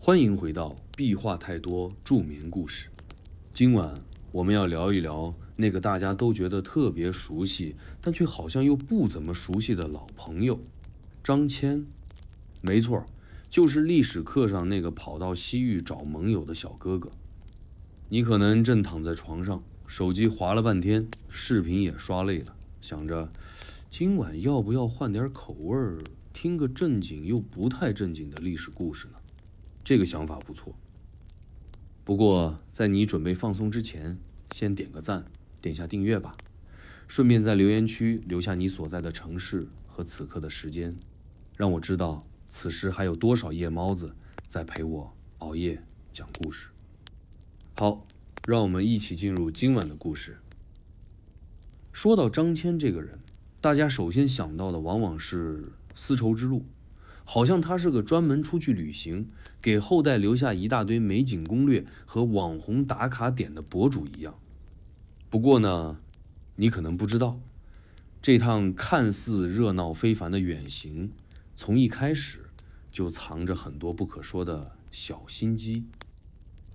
欢迎回到壁画太多助眠故事。今晚我们要聊一聊那个大家都觉得特别熟悉，但却好像又不怎么熟悉的老朋友张骞。没错，就是历史课上那个跑到西域找盟友的小哥哥。你可能正躺在床上，手机滑了半天，视频也刷累了，想着今晚要不要换点口味儿，听个正经又不太正经的历史故事呢？这个想法不错。不过在你准备放松之前，先点个赞，点下订阅吧，顺便在留言区留下你所在的城市和此刻的时间，让我知道此时还有多少夜猫子在陪我熬夜讲故事。好，让我们一起进入今晚的故事。说到张骞这个人，大家首先想到的往往是丝绸之路，好像他是个专门出去旅行，给后代留下一大堆美景攻略和网红打卡点的博主一样。不过呢，你可能不知道，这趟看似热闹非凡的远行，从一开始就藏着很多不可说的小心机。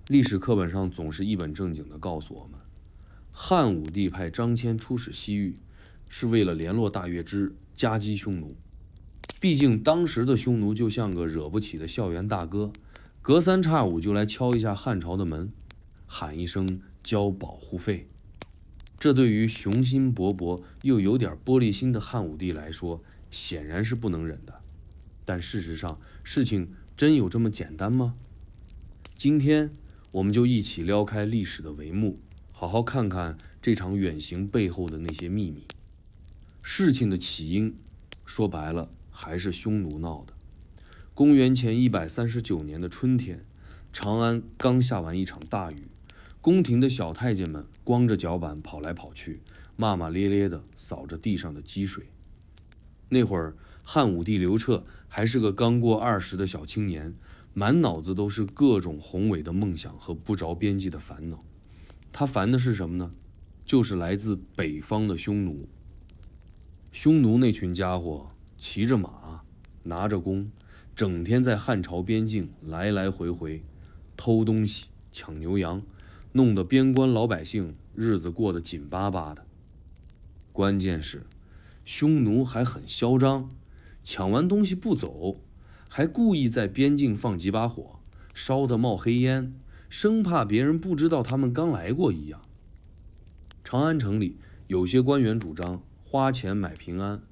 历史课本上总是一本正经地告诉我们，汉武帝派张骞出使西域，是为了联络大月支，夹击匈奴。毕竟当时的匈奴就像个惹不起的校园大哥，隔三差五就来敲一下汉朝的门，喊一声交保护费。这对于雄心勃勃又有点玻璃心的汉武帝来说，显然是不能忍的。但事实上，事情真有这么简单吗？今天我们就一起撩开历史的帷幕，好好看看这场远行背后的那些秘密。事情的起因，说白了还是匈奴闹的。公元前139年的春天，长安刚下完一场大雨，宫廷的小太监们光着脚板跑来跑去，骂骂咧咧地扫着地上的积水。那会儿汉武帝刘彻还是个刚过20的小青年，满脑子都是各种宏伟的梦想和不着边际的烦恼。他烦的是什么呢？就是来自北方的匈奴。匈奴那群家伙骑着马，拿着弓，整天在汉朝边境来来回回，偷东西、抢牛羊，弄得边关老百姓日子过得紧巴巴的。关键是，匈奴还很嚣张，抢完东西不走，还故意在边境放几把火，烧得冒黑烟，生怕别人不知道他们刚来过一样。长安城里有些官员主张花钱买平安，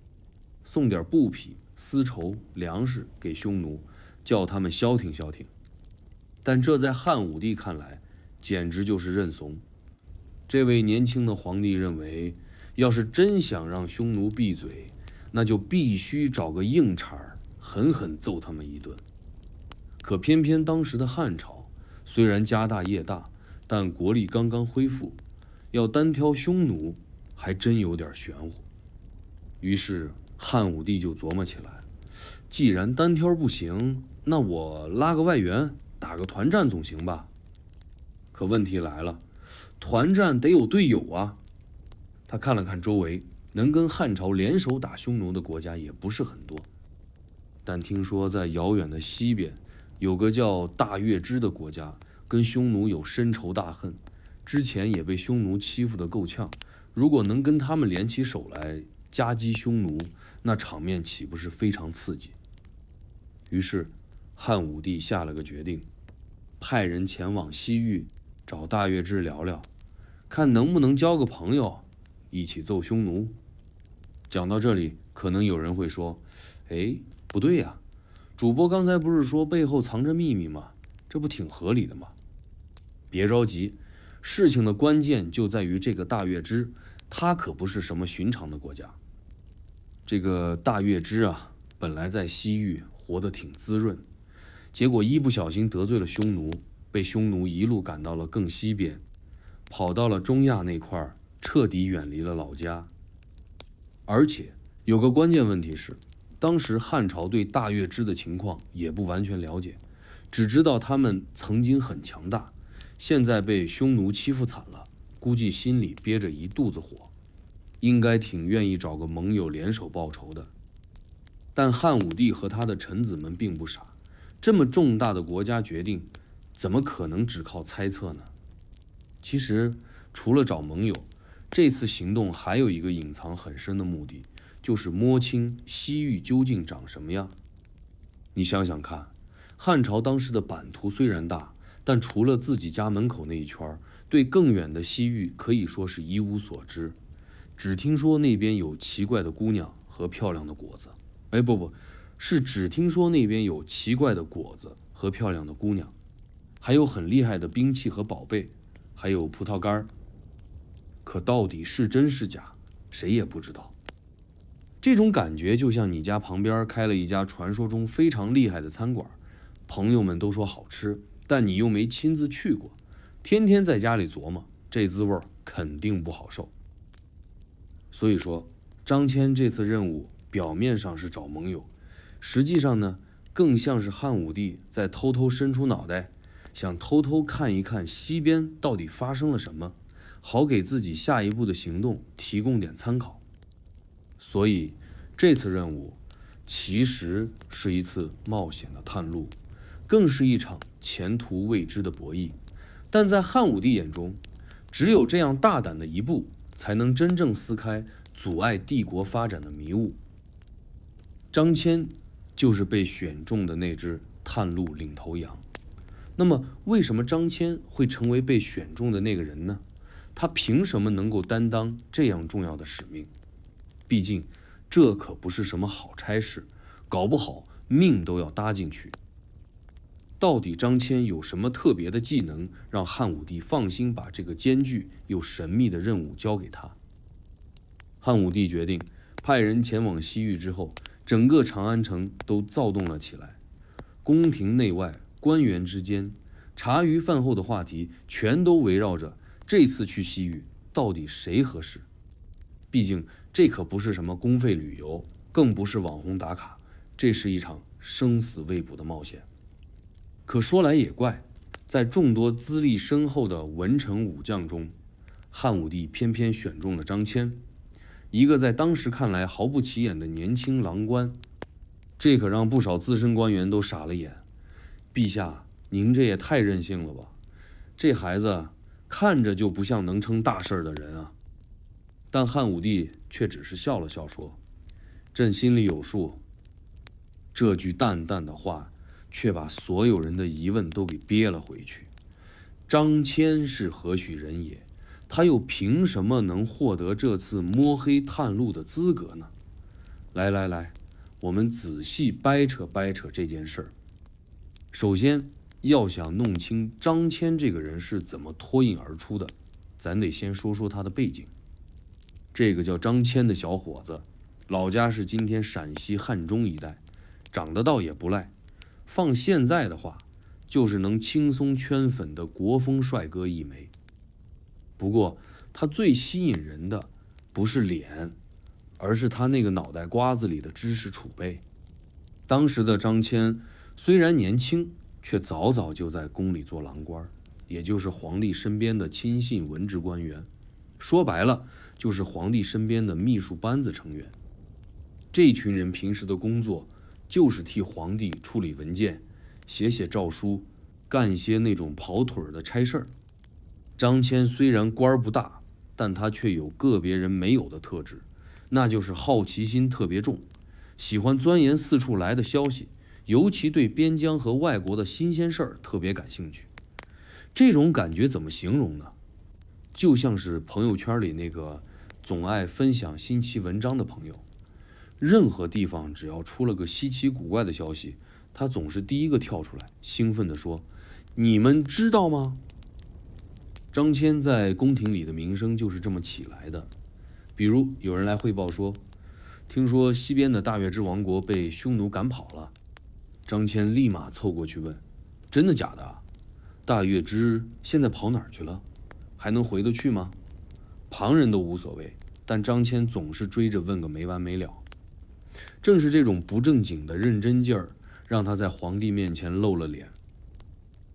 送点布匹、丝绸、粮食给匈奴，叫他们消停消停。但这在汉武帝看来，简直就是认怂。这位年轻的皇帝认为，要是真想让匈奴闭嘴，那就必须找个硬茬儿，狠狠揍他们一顿。可偏偏当时的汉朝虽然家大业大，但国力刚刚恢复，要单挑匈奴还真有点玄乎。于是汉武帝就琢磨起来，既然单挑不行，那我拉个外援，打个团战总行吧？可问题来了，团战得有队友啊。他看了看周围，能跟汉朝联手打匈奴的国家也不是很多。但听说在遥远的西边，有个叫大月支的国家，跟匈奴有深仇大恨，之前也被匈奴欺负得够呛。如果能跟他们联起手来夹击匈奴，那场面岂不是非常刺激？于是汉武帝下了个决定，派人前往西域找大月支聊聊，看能不能交个朋友，一起揍匈奴。讲到这里，可能有人会说，不对呀，主播刚才不是说背后藏着秘密吗？这不挺合理的吗？别着急，事情的关键就在于这个大月支，他可不是什么寻常的国家。这个大月支啊，本来在西域活得挺滋润，结果一不小心得罪了匈奴，被匈奴一路赶到了更西边，跑到了中亚那块，彻底远离了老家。而且有个关键问题是，当时汉朝对大月支的情况也不完全了解，只知道他们曾经很强大，现在被匈奴欺负惨了，估计心里憋着一肚子火，应该挺愿意找个盟友联手报仇的。但汉武帝和他的臣子们并不傻，这么重大的国家决定，怎么可能只靠猜测呢？其实，除了找盟友，这次行动还有一个隐藏很深的目的，就是摸清西域究竟长什么样。你想想看，汉朝当时的版图虽然大，但除了自己家门口那一圈，对更远的西域可以说是一无所知。只听说那边有奇怪的姑娘和漂亮的果子。不，是只听说那边有奇怪的果子和漂亮的姑娘，还有很厉害的兵器和宝贝，还有葡萄干。可到底是真是假，谁也不知道。这种感觉就像你家旁边开了一家传说中非常厉害的餐馆，朋友们都说好吃，但你又没亲自去过，天天在家里琢磨，这滋味肯定不好受。所以说，张骞这次任务表面上是找盟友，实际上呢，更像是汉武帝在偷偷伸出脑袋，想偷偷看一看西边到底发生了什么，好给自己下一步的行动提供点参考。所以这次任务其实是一次冒险的探路，更是一场前途未知的博弈。但在汉武帝眼中，只有这样大胆的一步，才能真正撕开阻碍帝国发展的迷雾。张骞就是被选中的那只探路领头羊。那么为什么张骞会成为被选中的那个人呢？他凭什么能够担当这样重要的使命？毕竟这可不是什么好差事，搞不好命都要搭进去。到底张骞有什么特别的技能，让汉武帝放心把这个艰巨又神秘的任务交给他？汉武帝决定派人前往西域之后，整个长安城都躁动了起来。宫廷内外、官员之间，茶余饭后的话题全都围绕着这次去西域到底谁合适。毕竟这可不是什么公费旅游，更不是网红打卡，这是一场生死未卜的冒险。可说来也怪，在众多资历深厚的文臣武将中，汉武帝偏偏选中了张骞，一个在当时看来毫不起眼的年轻郎官。这可让不少资深官员都傻了眼。陛下，您这也太任性了吧，这孩子看着就不像能成大事的人啊。但汉武帝却只是笑了笑说，朕心里有数。这句淡淡的话却把所有人的疑问都给憋了回去。张骞是何许人也？他又凭什么能获得这次摸黑探路的资格呢？来，我们仔细掰扯掰扯这件事儿。首先，要想弄清张骞这个人是怎么脱颖而出的，咱得先说说他的背景。这个叫张骞的小伙子，老家是今天陕西汉中一带，长得倒也不赖，放现在的话，就是能轻松圈粉的国风帅哥一枚。不过他最吸引人的不是脸，而是他那个脑袋瓜子里的知识储备。当时的张骞虽然年轻，却早早就在宫里做郎官，也就是皇帝身边的亲信文职官员，说白了就是皇帝身边的秘书班子成员。这群人平时的工作就是替皇帝处理文件，写诏书，干些那种跑腿的差事儿。张骞虽然官不大，但他却有个别人没有的特质，那就是好奇心特别重，喜欢钻研四处来的消息，尤其对边疆和外国的新鲜事儿特别感兴趣。这种感觉怎么形容呢？就像是朋友圈里那个总爱分享新奇文章的朋友，任何地方只要出了个稀奇古怪的消息，他总是第一个跳出来，兴奋地说：“你们知道吗？”张骞在宫廷里的名声就是这么起来的。比如有人来汇报说，听说西边的大月支王国被匈奴赶跑了，张骞立马凑过去问：“真的假的啊？大月支现在跑哪儿去了？还能回得去吗？”旁人都无所谓，但张骞总是追着问个没完没了。正是这种不正经的认真劲儿，让他在皇帝面前露了脸。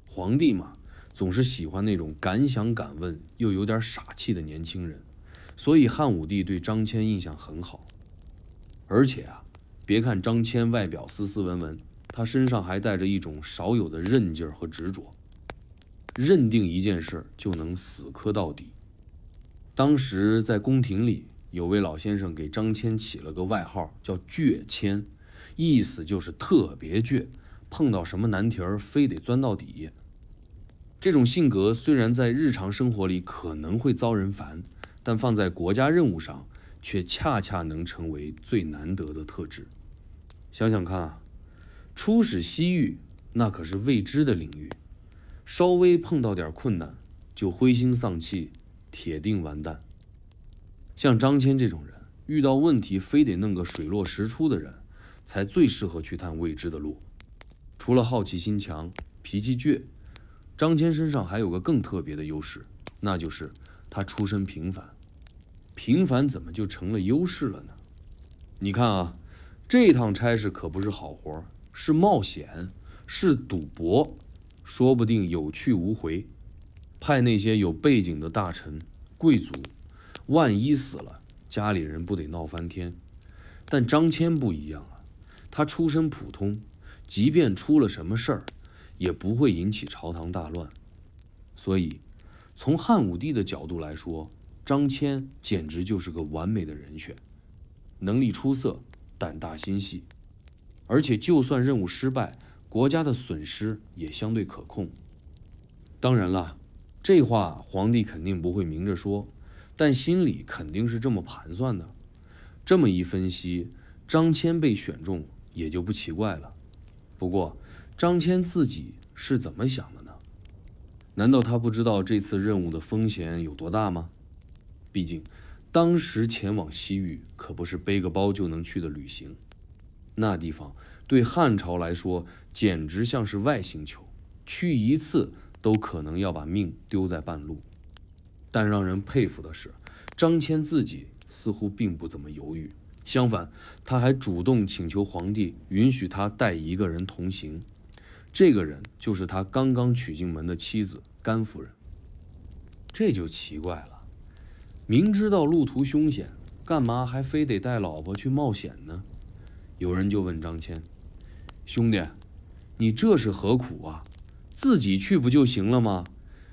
皇帝嘛，总是喜欢那种敢想敢问又有点傻气的年轻人，所以汉武帝对张骞印象很好。而且啊，别看张骞外表斯斯文文，他身上还带着一种少有的韧劲儿和执着，认定一件事就能死磕到底。当时在宫廷里，有位老先生给张骞起了个外号，叫倔骞，意思就是特别倔，碰到什么难题儿非得钻到底。这种性格虽然在日常生活里可能会遭人烦，但放在国家任务上却恰恰能成为最难得的特质。想想看啊，出使西域那可是未知的领域，稍微碰到点困难就灰心丧气，铁定完蛋。像张骞这种人，遇到问题非得弄个水落石出的人，才最适合去探未知的路。除了好奇心强、脾气倔，张骞身上还有个更特别的优势，那就是他出身平凡。平凡怎么就成了优势了呢？你看啊，这趟差事可不是好活，是冒险，是赌博，说不定有去无回。派那些有背景的大臣、贵族，万一死了，家里人不得闹翻天。但张骞不一样啊，他出身普通，即便出了什么事儿，也不会引起朝堂大乱。所以，从汉武帝的角度来说，张骞简直就是个完美的人选，能力出色，胆大心细，而且就算任务失败，国家的损失也相对可控。当然了，这话皇帝肯定不会明着说，但心里肯定是这么盘算的。这么一分析，张骞被选中也就不奇怪了。不过，张骞自己是怎么想的呢？难道他不知道这次任务的风险有多大吗？毕竟，当时前往西域可不是背个包就能去的旅行，那地方对汉朝来说简直像是外星球，去一次都可能要把命丢在半路。但让人佩服的是，张骞自己似乎并不怎么犹豫，相反，他还主动请求皇帝允许他带一个人同行。这个人就是他刚刚娶进门的妻子甘夫人。这就奇怪了，明知道路途凶险，干嘛还非得带老婆去冒险呢？有人就问张骞：“兄弟，你这是何苦啊？自己去不就行了吗？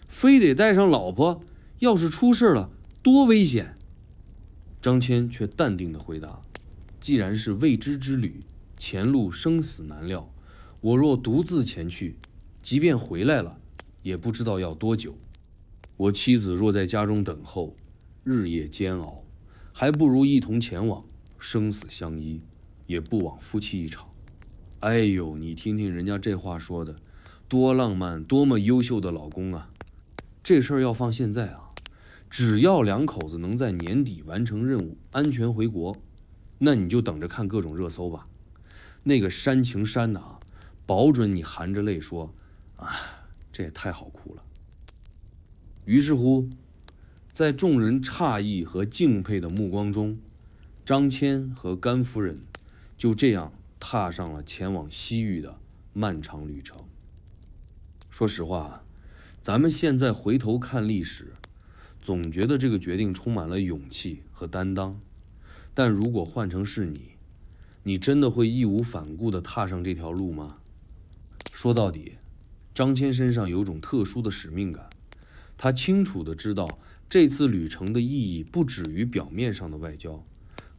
非得带上老婆，要是出事了，多危险！”张骞却淡定地回答：“既然是未知之旅，前路生死难料，我若独自前去，即便回来了，也不知道要多久。我妻子若在家中等候，日夜煎熬，还不如一同前往，生死相依，也不枉夫妻一场。”哎呦，你听听人家这话说的，多浪漫，多么优秀的老公啊！这事儿要放现在啊，只要两口子能在年底完成任务，安全回国，那你就等着看各种热搜吧。那个煽情煽的啊，保准你含着泪说：“啊，这也太好哭了。”于是乎，在众人诧异和敬佩的目光中，张骞和甘夫人就这样踏上了前往西域的漫长旅程。说实话，咱们现在回头看历史，总觉得这个决定充满了勇气和担当。但如果换成是你，你真的会义无反顾地踏上这条路吗？说到底，张骞身上有种特殊的使命感，他清楚地知道这次旅程的意义不止于表面上的外交，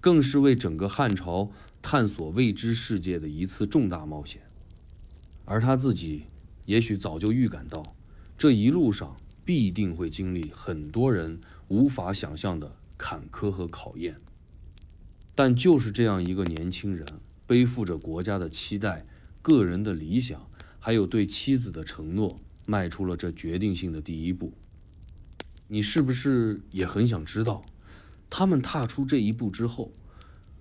更是为整个汉朝探索未知世界的一次重大冒险。而他自己也许早就预感到，这一路上必定会经历很多人无法想象的坎坷和考验。但就是这样一个年轻人，背负着国家的期待、个人的理想，还有对妻子的承诺，迈出了这决定性的第一步。你是不是也很想知道，他们踏出这一步之后，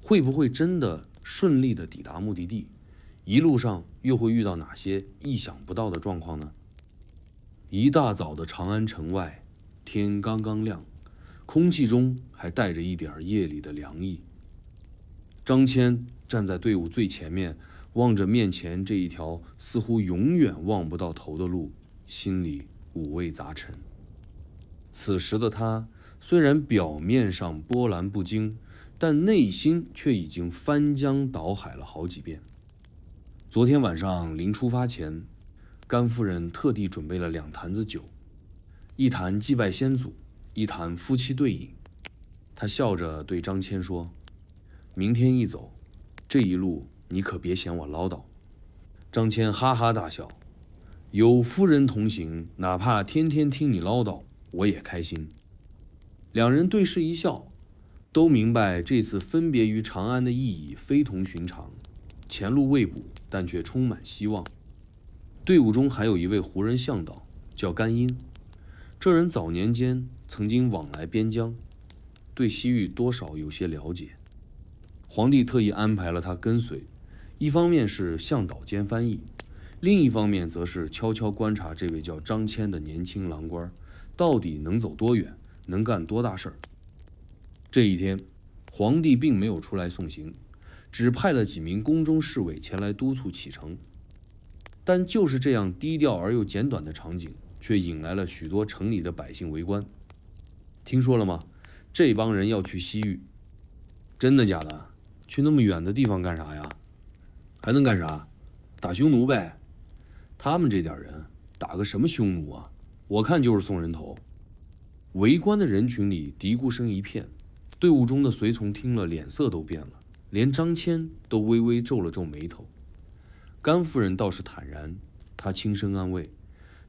会不会真的顺利地抵达目的地？一路上又会遇到哪些意想不到的状况呢？一大早的长安城外，天刚刚亮，空气中还带着一点夜里的凉意。张骞站在队伍最前面，望着面前这一条似乎永远望不到头的路，心里五味杂陈。此时的他虽然表面上波澜不惊，但内心却已经翻江倒海了好几遍。昨天晚上临出发前，甘夫人特地准备了2坛子酒，一坛祭拜先祖，一坛夫妻对饮。她笑着对张骞说：“明天一走，这一路你可别嫌我唠叨。”张骞哈哈大笑：“有夫人同行，哪怕天天听你唠叨，我也开心。”两人对视一笑，都明白这次分别于长安的意义非同寻常，前路未卜，但却充满希望。队伍中还有一位胡人向导，叫甘英。这人早年间曾经往来边疆，对西域多少有些了解。皇帝特意安排了他跟随，一方面是向导兼翻译，另一方面则是悄悄观察这位叫张骞的年轻郎官到底能走多远，能干多大事儿。这一天，皇帝并没有出来送行，只派了几名宫中侍卫前来督促启程。但就是这样低调而又简短的场景，却引来了许多城里的百姓围观。听说了吗？这帮人要去西域。真的假的？去那么远的地方干啥呀？还能干啥？打匈奴呗。他们这点人，打个什么匈奴啊？我看就是送人头。围观的人群里嘀咕声一片，队伍中的随从听了脸色都变了，连张骞都微微皱了皱眉头。甘夫人倒是坦然，她轻声安慰：“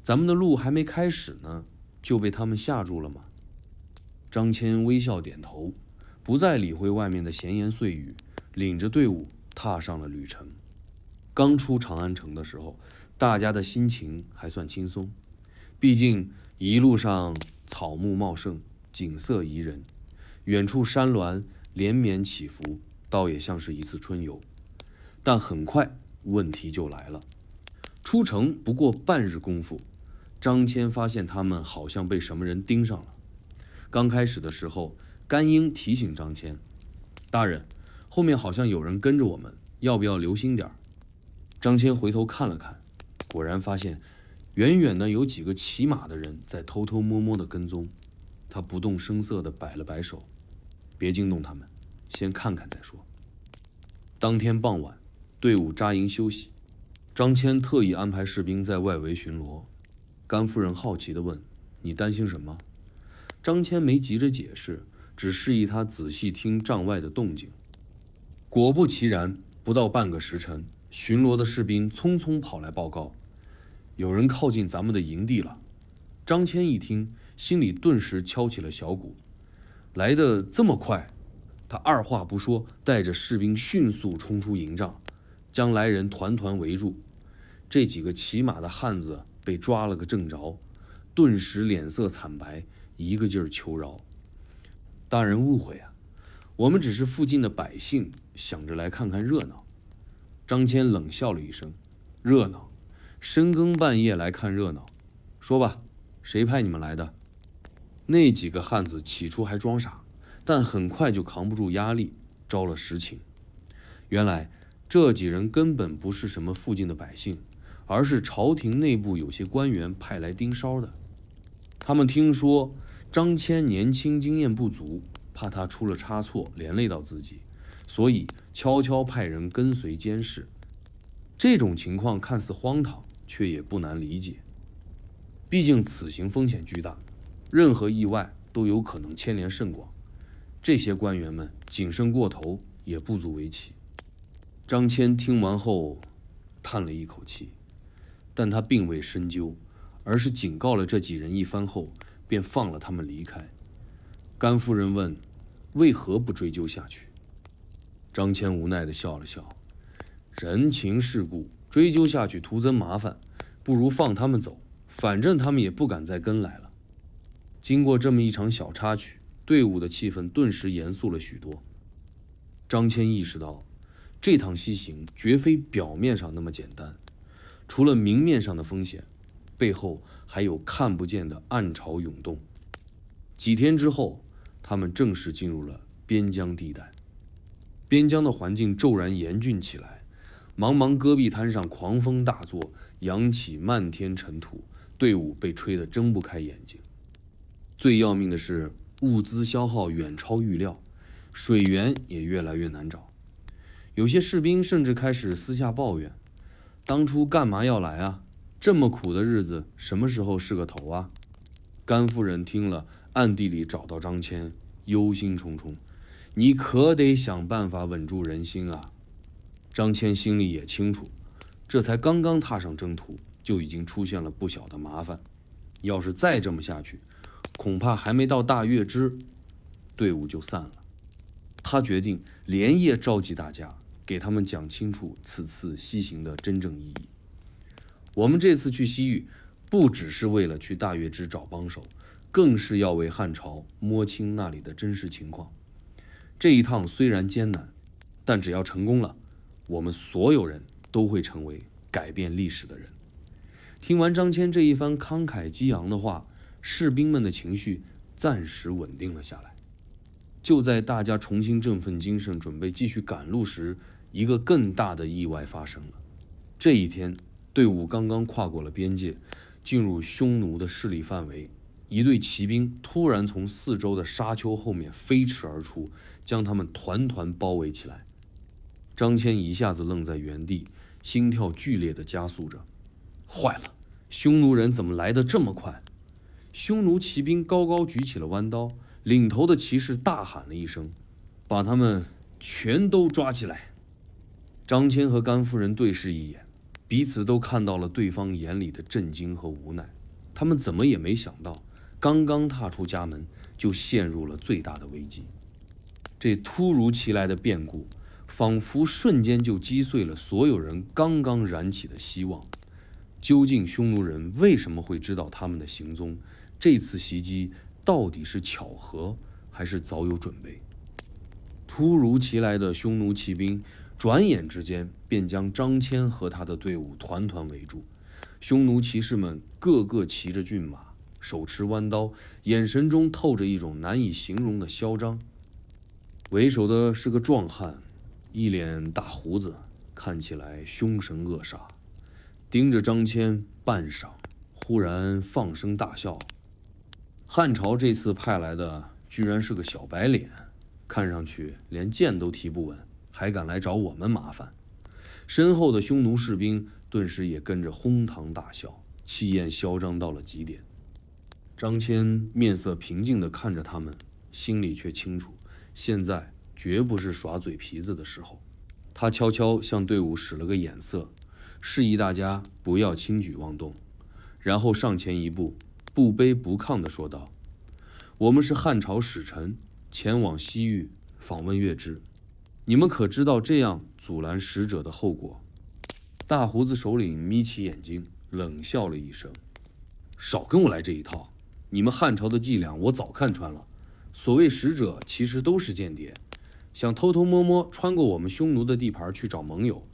咱们的路还没开始呢，就被他们吓住了吗？”张骞微笑点头，不再理会外面的闲言碎语，领着队伍踏上了旅程。刚出长安城的时候，大家的心情还算轻松，毕竟一路上草木茂盛，景色宜人，远处山峦连绵起伏，倒也像是一次春游。但很快问题就来了。出城不过半日功夫，张骞发现他们好像被什么人盯上了。刚开始的时候，甘英提醒张骞：“大人，后面好像有人跟着我们，要不要留心点儿？”张骞回头看了看，果然发现远远的有几个骑马的人在偷偷摸摸的跟踪。他不动声色地摆了摆手：“别惊动他们，先看看再说。”当天傍晚，队伍扎营休息，张骞特意安排士兵在外围巡逻。甘夫人好奇地问：“你担心什么？”张骞没急着解释，只示意他仔细听帐外的动静。果不其然，不到半个时辰，巡逻的士兵匆匆跑来报告：“有人靠近咱们的营地了。”张骞一听，心里顿时敲起了小鼓。来得这么快？他二话不说，带着士兵迅速冲出营帐，将来人团团围住。这几个骑马的汉子被抓了个正着，顿时脸色惨白，一个劲儿求饶：“大人误会啊，我们只是附近的百姓，想着来看看热闹。”张骞冷笑了一声：“热闹？深更半夜来看热闹？说吧，谁派你们来的？”那几个汉子起初还装傻，但很快就扛不住压力，招了实情。原来这几人根本不是什么附近的百姓，而是朝廷内部有些官员派来盯梢的。他们听说张骞年轻经验不足，怕他出了差错连累到自己，所以悄悄派人跟随监视。这种情况看似荒唐，却也不难理解。毕竟此行风险巨大，任何意外都有可能牵连甚广。这些官员们谨慎过头也不足为奇。张骞听完后叹了一口气，但他并未深究，而是警告了这几人一番后，便放了他们离开。甘夫人问：“为何不追究下去？”张骞无奈地笑了笑：“人情世故，追究下去徒增麻烦，不如放他们走，反正他们也不敢再跟来了。”经过这么一场小插曲，队伍的气氛顿时严肃了许多。张骞意识到，这趟西行绝非表面上那么简单，除了明面上的风险，背后还有看不见的暗潮涌动。几天之后，他们正式进入了边疆地带。边疆的环境骤然严峻起来，茫茫戈壁滩上狂风大作，扬起漫天尘土，队伍被吹得睁不开眼睛。最要命的是，物资消耗远超预料，水源也越来越难找。有些士兵甚至开始私下抱怨，当初干嘛要来啊？这么苦的日子，什么时候是个头啊？甘夫人听了，暗地里找到张骞，忧心忡忡。你可得想办法稳住人心啊！张骞心里也清楚，这才刚刚踏上征途，就已经出现了不小的麻烦。要是再这么下去，恐怕还没到大月支，队伍就散了。他决定连夜召集大家，给他们讲清楚此次西行的真正意义。我们这次去西域，不只是为了去大月支找帮手，更是要为汉朝摸清那里的真实情况。这一趟虽然艰难，但只要成功了，我们所有人都会成为改变历史的人。听完张骞这一番慷慨激昂的话，士兵们的情绪暂时稳定了下来。就在大家重新振奋精神，准备继续赶路时，一个更大的意外发生了。这一天，队伍刚刚跨过了边界，进入匈奴的势力范围，一队骑兵突然从四周的沙丘后面飞驰而出，将他们团团包围起来。张骞一下子愣在原地，心跳剧烈地加速着。坏了，匈奴人怎么来得这么快？匈奴骑兵高高举起了弯刀，领头的骑士大喊了一声：“把他们全都抓起来！”张骞和甘夫人对视一眼，彼此都看到了对方眼里的震惊和无奈。他们怎么也没想到，刚刚踏出家门，就陷入了最大的危机。这突如其来的变故，仿佛瞬间就击碎了所有人刚刚燃起的希望。究竟匈奴人为什么会知道他们的行踪？这次袭击到底是巧合，还是早有准备？突如其来的匈奴骑兵转眼之间便将张骞和他的队伍团团围住。匈奴骑士们个个骑着骏马，手持弯刀，眼神中透着一种难以形容的嚣张。为首的是个壮汉，一脸大胡子，看起来凶神恶煞，盯着张骞半晌，忽然放声大笑。汉朝这次派来的居然是个小白脸，看上去连剑都提不稳，还敢来找我们麻烦。身后的匈奴士兵顿时也跟着哄堂大笑，气焰嚣张到了极点。张骞面色平静地看着他们，心里却清楚，现在绝不是耍嘴皮子的时候。他悄悄向队伍使了个眼色，示意大家不要轻举妄动，然后上前一步，不卑不亢地说道：“我们是汉朝使臣，前往西域访问月支，你们可知道这样阻拦使者的后果？”大胡子首领眯起眼睛，冷笑了一声：“少跟我来这一套！你们汉朝的伎俩我早看穿了。所谓使者，其实都是间谍，想偷偷摸摸穿过我们匈奴的地盘去找盟友。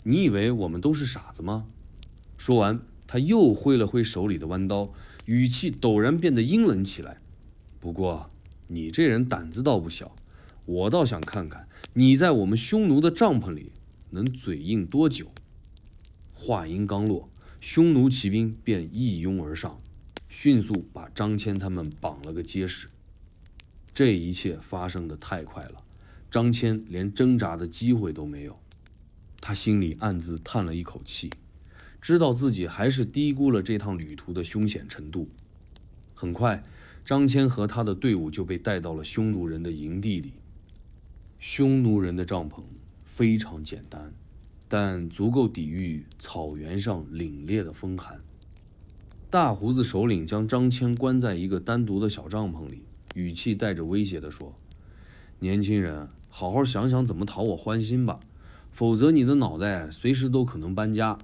你以为我们都是傻子吗？”说完，他又挥了挥手里的弯刀，语气陡然变得阴冷起来。不过，你这人胆子倒不小，我倒想看看你在我们匈奴的帐篷里能嘴硬多久。话音刚落，匈奴骑兵便一拥而上，迅速把张骞他们绑了个结实。这一切发生得太快了，张骞连挣扎的机会都没有。他心里暗自叹了一口气，知道自己还是低估了这趟旅途的凶险程度。很快，张骞和他的队伍就被带到了匈奴人的营地里。匈奴人的帐篷非常简单，但足够抵御草原上凛冽的风寒。大胡子首领将张骞关在一个单独的小帐篷里，语气带着威胁地说：“年轻人，好好想想怎么讨我欢心吧，否则你的脑袋随时都可能搬家。”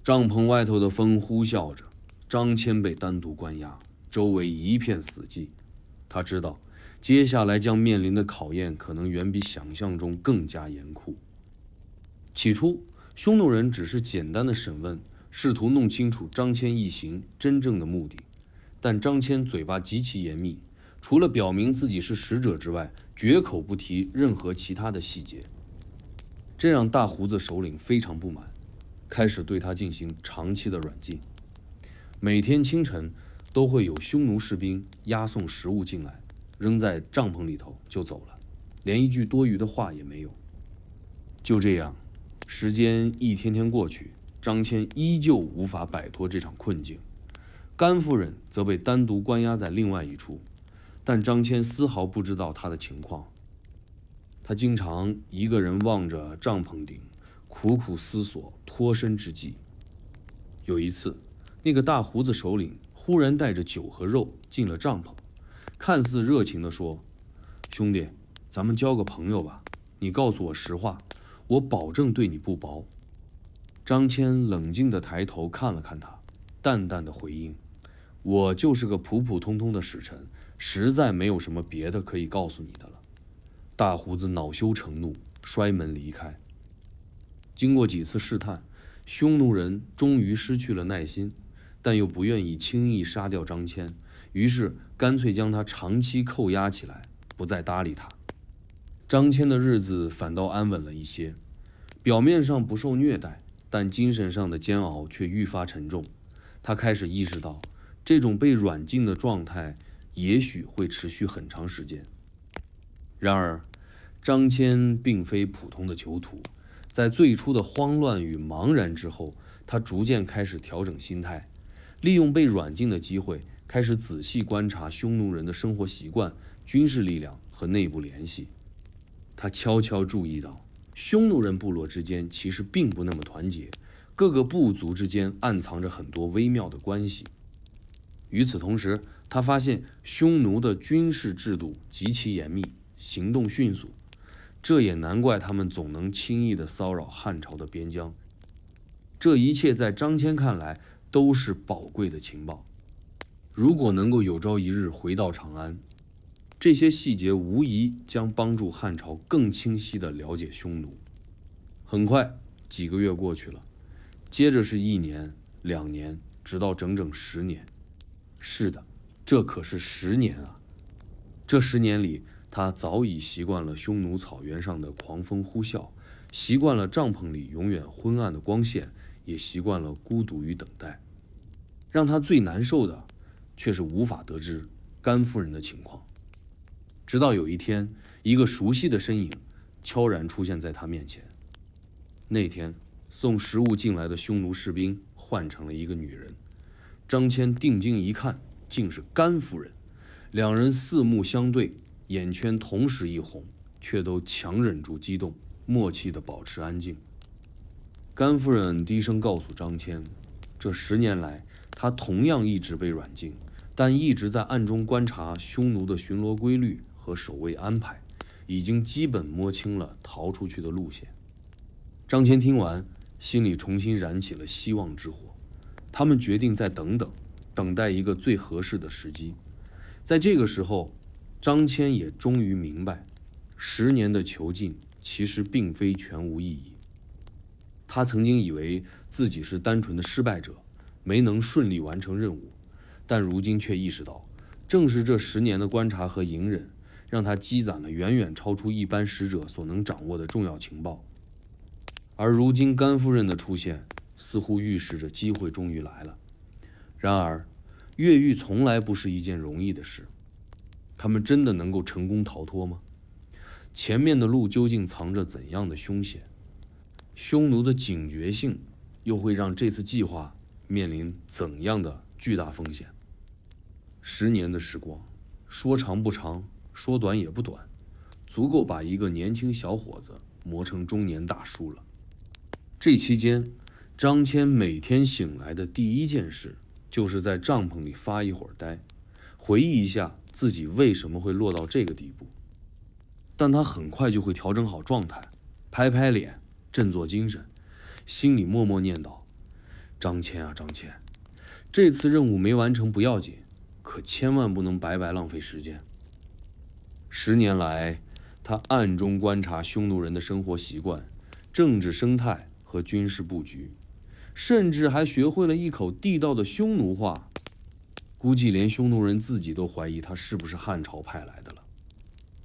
帐篷外头的风呼啸着，张骞被单独关押，周围一片死寂。他知道，接下来将面临的考验可能远比想象中更加严酷。起初，匈奴人只是简单的审问，试图弄清楚张骞一行真正的目的。但张骞嘴巴极其严密，除了表明自己是使者之外，绝口不提任何其他的细节。这让大胡子首领非常不满，开始对他进行长期的软禁。每天清晨都会有匈奴士兵押送食物进来，扔在帐篷里头就走了，连一句多余的话也没有。就这样，时间一天天过去，张骞依旧无法摆脱这场困境。甘夫人则被单独关押在另外一处，但张骞丝毫不知道她的情况。他经常一个人望着帐篷顶，苦苦思索脱身之计。有一次，那个大胡子首领忽然带着酒和肉进了帐篷，看似热情地说：“兄弟，咱们交个朋友吧，你告诉我实话，我保证对你不薄。”张骞冷静地抬头看了看他，淡淡的回应：“我就是个普普通通的使臣，实在没有什么别的可以告诉你的了。”大胡子恼羞成怒，摔门离开。经过几次试探，匈奴人终于失去了耐心，但又不愿意轻易杀掉张骞，于是干脆将他长期扣押起来，不再搭理他。张骞的日子反倒安稳了一些，表面上不受虐待，但精神上的煎熬却愈发沉重。他开始意识到，这种被软禁的状态也许会持续很长时间。然而，张骞并非普通的囚徒，在最初的慌乱与茫然之后，他逐渐开始调整心态，利用被软禁的机会，开始仔细观察匈奴人的生活习惯、军事力量和内部联系。他悄悄注意到，匈奴人部落之间其实并不那么团结，各个部族之间暗藏着很多微妙的关系。与此同时，他发现匈奴的军事制度极其严密，行动迅速，这也难怪他们总能轻易地骚扰汉朝的边疆。这一切在张骞看来都是宝贵的情报。如果能够有朝一日回到长安，这些细节无疑将帮助汉朝更清晰地了解匈奴。很快，几个月过去了，接着是1年、2年，直到整整10年。是的，这可是10年啊！这10年里，他早已习惯了匈奴草原上的狂风呼啸，习惯了帐篷里永远昏暗的光线，也习惯了孤独与等待。让他最难受的，却是无法得知甘夫人的情况。直到有一天，一个熟悉的身影悄然出现在他面前。那天，送食物进来的匈奴士兵换成了一个女人。张骞定睛一看，竟是甘夫人。两人四目相对，眼圈同时一红，却都强忍住激动，默契地保持安静。甘夫人低声告诉张骞，这10年来，她同样一直被软禁，但一直在暗中观察匈奴的巡逻规律和守卫安排，已经基本摸清了逃出去的路线。张骞听完，心里重新燃起了希望之火。他们决定再等等，等待一个最合适的时机。在这个时候，张骞也终于明白，10年的囚禁其实并非全无意义。他曾经以为自己是单纯的失败者，没能顺利完成任务，但如今却意识到，正是这10年的观察和隐忍，让他积攒了远远超出一般使者所能掌握的重要情报。而如今甘夫人的出现，似乎预示着机会终于来了。然而，越狱从来不是一件容易的事。他们真的能够成功逃脱吗？前面的路究竟藏着怎样的凶险？匈奴的警觉性又会让这次计划面临怎样的巨大风险？10年的时光，说长不长，说短也不短，足够把一个年轻小伙子磨成中年大叔了。这期间，张骞每天醒来的第一件事，就是在帐篷里发一会儿呆，回忆一下自己为什么会落到这个地步。但他很快就会调整好状态，拍拍脸，振作精神，心里默默念叨：张骞啊张骞，这次任务没完成不要紧，可千万不能白白浪费时间。10年来，他暗中观察匈奴人的生活习惯、政治生态和军事布局，甚至还学会了一口地道的匈奴话，估计连匈奴人自己都怀疑他是不是汉朝派来的了。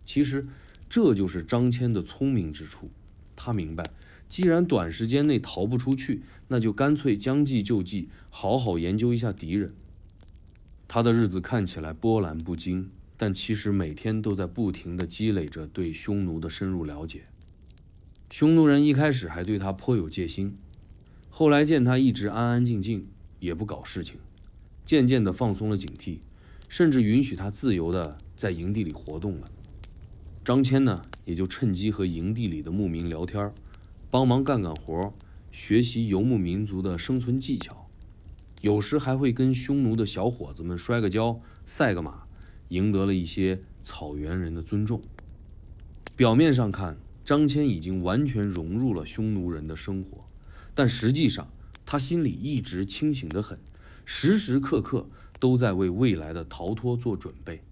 其实，这就是张骞的聪明之处。他明白，既然短时间内逃不出去，那就干脆将计就计，好好研究一下敌人。他的日子看起来波澜不惊，但其实每天都在不停地积累着对匈奴的深入了解。匈奴人一开始还对他颇有戒心，后来见他一直安安静静，也不搞事情，渐渐地放松了警惕，甚至允许他自由地在营地里活动了。张骞呢，也就趁机和营地里的牧民聊天，帮忙干活，学习游牧民族的生存技巧，有时还会跟匈奴的小伙子们摔个跤、赛个马，赢得了一些草原人的尊重。表面上看，张骞已经完全融入了匈奴人的生活，但实际上他心里一直清醒得很，时时刻刻都在为未来的逃脱做准备。